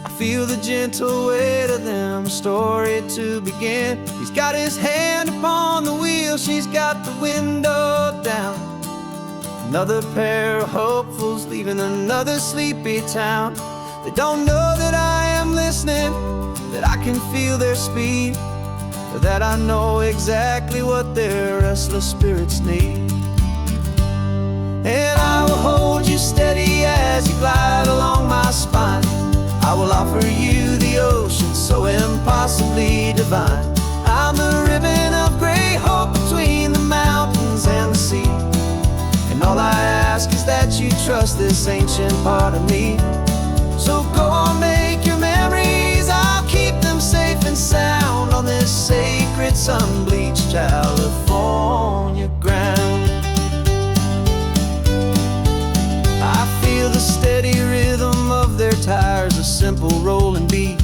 I feel the gentle weight of them, story to begin. He's got his hand upon the wheel, she's got the window down. Another pair of hopefuls leaving another sleepy town. They don't know that I am listening, that I can feel their speed, or that I know exactly what their restless spirits need. And I will hold you steady as you glide along my spine. I will offer you the ocean so impossibly divine. I'm the ribbon of gray hope between the mountains and the sea. And all I ask is that you trust this ancient part of me. So go on, make your memories, I'll keep them safe and sound on this sacred sun-bleached California ground. I feel the steady rhythm of their tires, a simple rolling beat.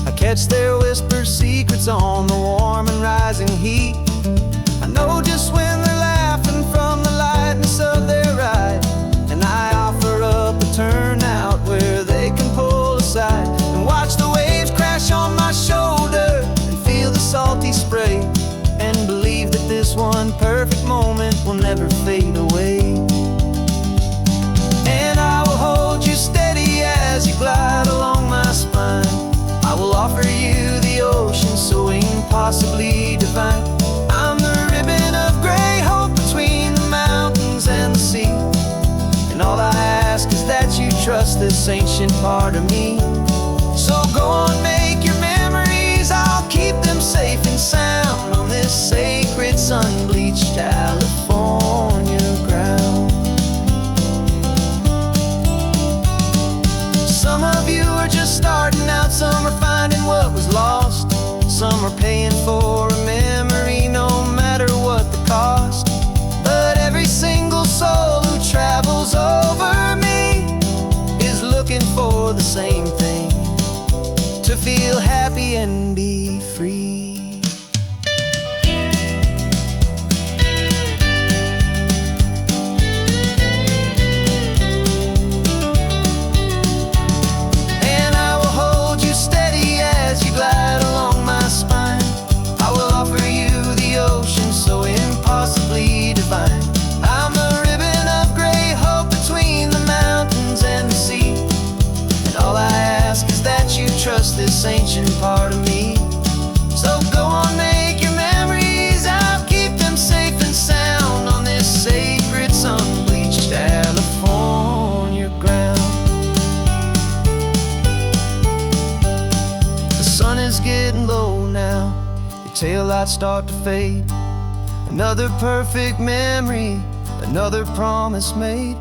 I catch their whispered secrets on the warm and rising heat. I know just when they're laughing from the lightness of their ride, and I offer up a turnout where they can pull aside and watch the waves crash on my shoulder and feel the salty spray, and believe that this one perfect moment will never fade away. As you glide along my spine, I will offer you the ocean so impossibly divine. I'm the ribbon of gray hope between the mountains and the sea. And all I ask is that you trust this ancient part of me. So go on, make your memories, I'll keep them safe and sound on this sacred sun-bleached California ground. Some of you are just starting out, some are finding what was lost, some are paying for a memory no matter what the cost. But every single soul who travels over me is looking for the same thing, to feel happy and be free. I'm a ribbon of gray hope between the mountains and the sea. And all I ask is that you trust this ancient part of me. So go on, make your memories, I'll keep them safe and sound on this sacred sun-bleached California ground. The sun is getting low now, your taillights start to fade. Another perfect memory, another promise made.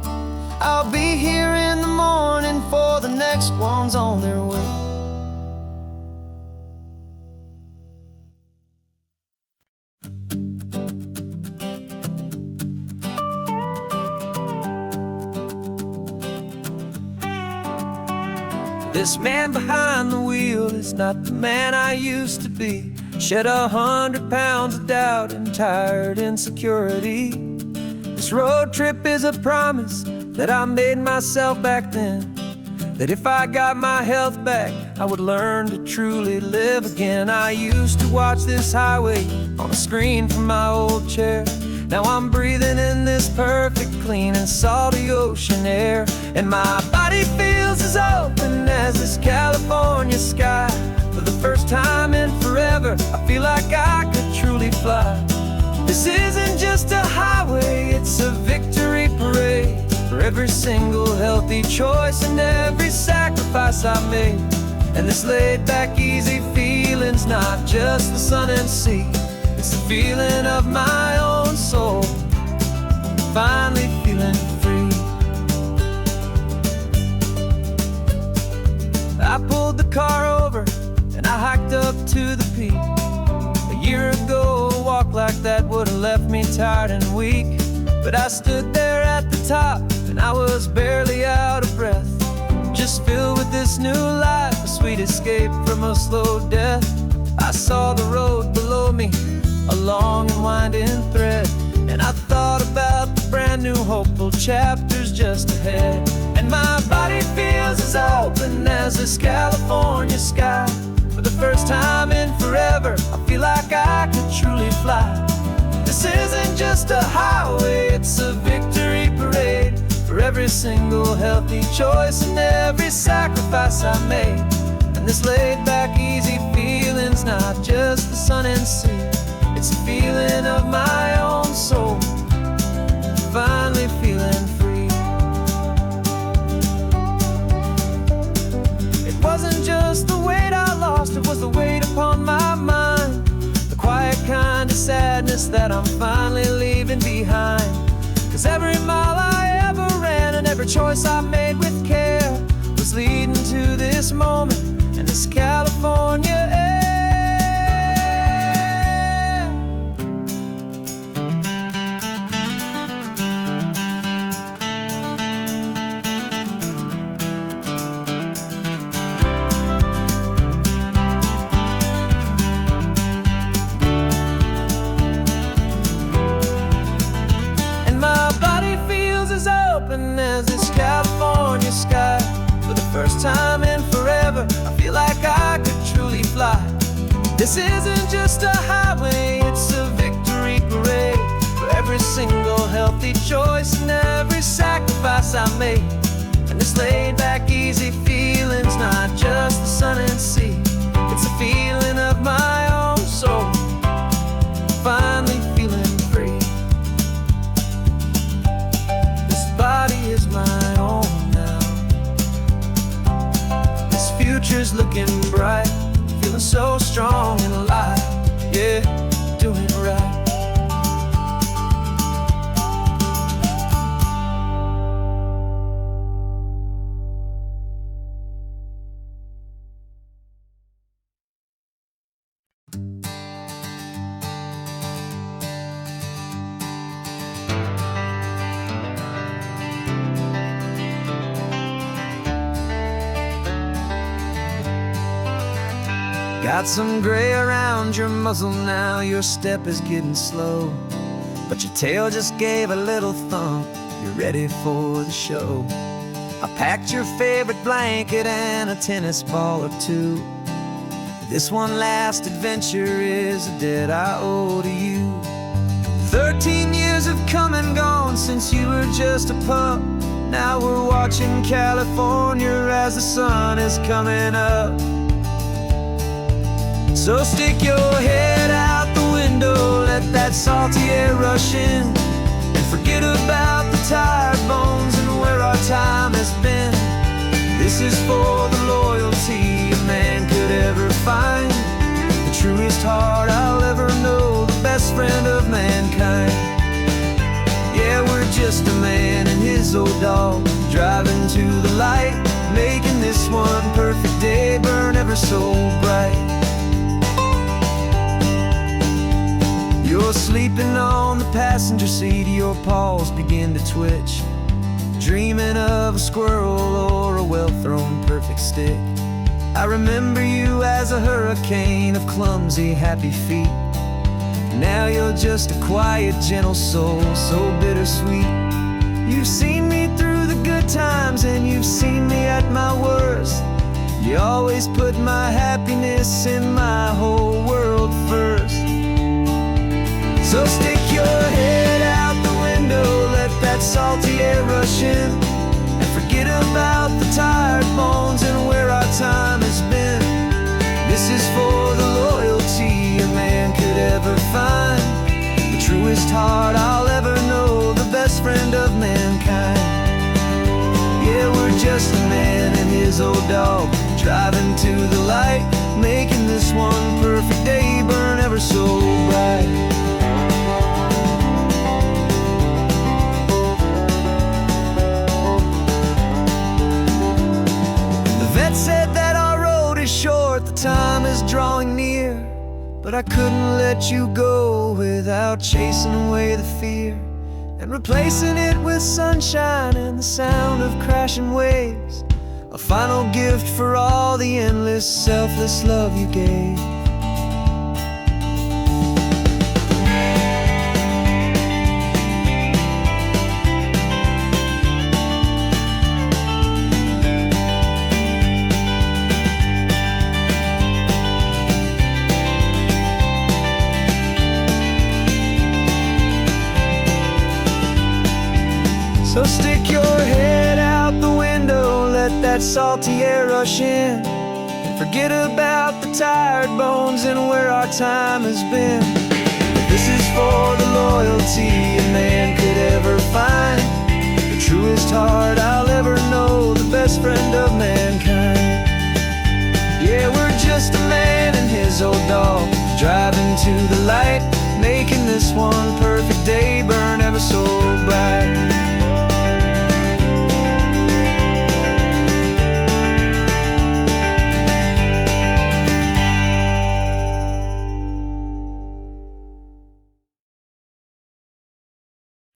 I'll be here in the morning for the next ones on their way. This man behind the wheel is not the man I used to be. Shed 100 pounds of doubt and tired insecurity. This road trip is a promise that I made myself back then, that if I got my health back, I would learn to truly live again. I used to watch this highway on a screen from my old chair, Now I'm breathing in this perfect, clean and salty ocean air, and my body feels as open as this California sky. For the first time in forever, I feel like I could truly fly. This isn't just a highway, it's a victory parade for every single healthy choice and every sacrifice I made. And this laid-back, easy feeling's not just the sun and sea, it's the feeling of my own soul, finally feeling free. I pulled the car over and I hiked up to the peak. A year ago, a walk like that would have left me tired and weak, but I stood there at the top and I was barely out of breath, just filled with this new life, a sweet escape from a slow death. I saw the road below me, a long and winding thread, and I thought about the brand new hopeful chapters just ahead. And my body feels as open as this California sky. For the first time in forever, I feel like I could truly fly. This isn't just a highway, it's a victory parade for every single healthy choice and every sacrifice I made. And this laid-back, easy feeling's not just the sun and sea, it's a feeling of my own soul, finally feeling free. It wasn't just the weight I lost, it was the weight upon my mind, the quiet kind of sadness that I'm finally leaving behind. Cause every mile I ever ran and every choice I made with care was leading to this moment and this California air. As this California sky. For the first time in forever, I feel like I could truly fly. This isn't just a highway, it's a victory parade for every single healthy choice and every sacrifice I made. And this laid-back, easy feeling's not just the sun and sea, it's a feeling of my own soul, finally feeling free. Body is my own now. This future's looking bright, feeling so strong and alive. Yeah, doing it right. Got some gray around your muzzle now, your step is getting slow, but your tail just gave a little thump, you're ready for the show. I packed your favorite blanket and a tennis ball or two. This one last adventure is a debt I owe to you. 13 years have come and gone since you were just a pup. Now we're watching California as the sun is coming up. So stick your head out the window, let that salty air rush in, and forget about the tired bones and where our time has been. This is for the loyalty a man could ever find, the truest heart I'll ever know, the best friend of mankind. Yeah, we're just a man and his old dog, driving to the light, making this one perfect day burn ever so bright. You're sleeping on the passenger seat, your paws begin to twitch, dreaming of a squirrel or a well-thrown perfect stick. I remember you as a hurricane of clumsy, happy feet. Now you're just a quiet, gentle soul, so bittersweet. You've seen me through the good times and you've seen me at my worst. You always put my happiness in my whole world first. So stick your head rush in and forget about the tired bones and where our time has been. This is for the loyalty a man could ever find, the truest heart I'll ever know, the best friend of mankind. Yeah, we're just a man and his old dog, driving to the light, making this one perfect day burn ever so bright. The vet said that our road is short, the time is drawing near, but I couldn't let you go without chasing away the fear and replacing it with sunshine and the sound of crashing waves, a final gift for all the endless, selfless love you gave. So stick your head out the window, let that salty air rush in, and forget about the tired bones and where our time has been. This is for the loyalty a man could ever find, the truest heart I'll ever know, the best friend of mankind. Yeah, we're just a man and his old dog, driving to the light,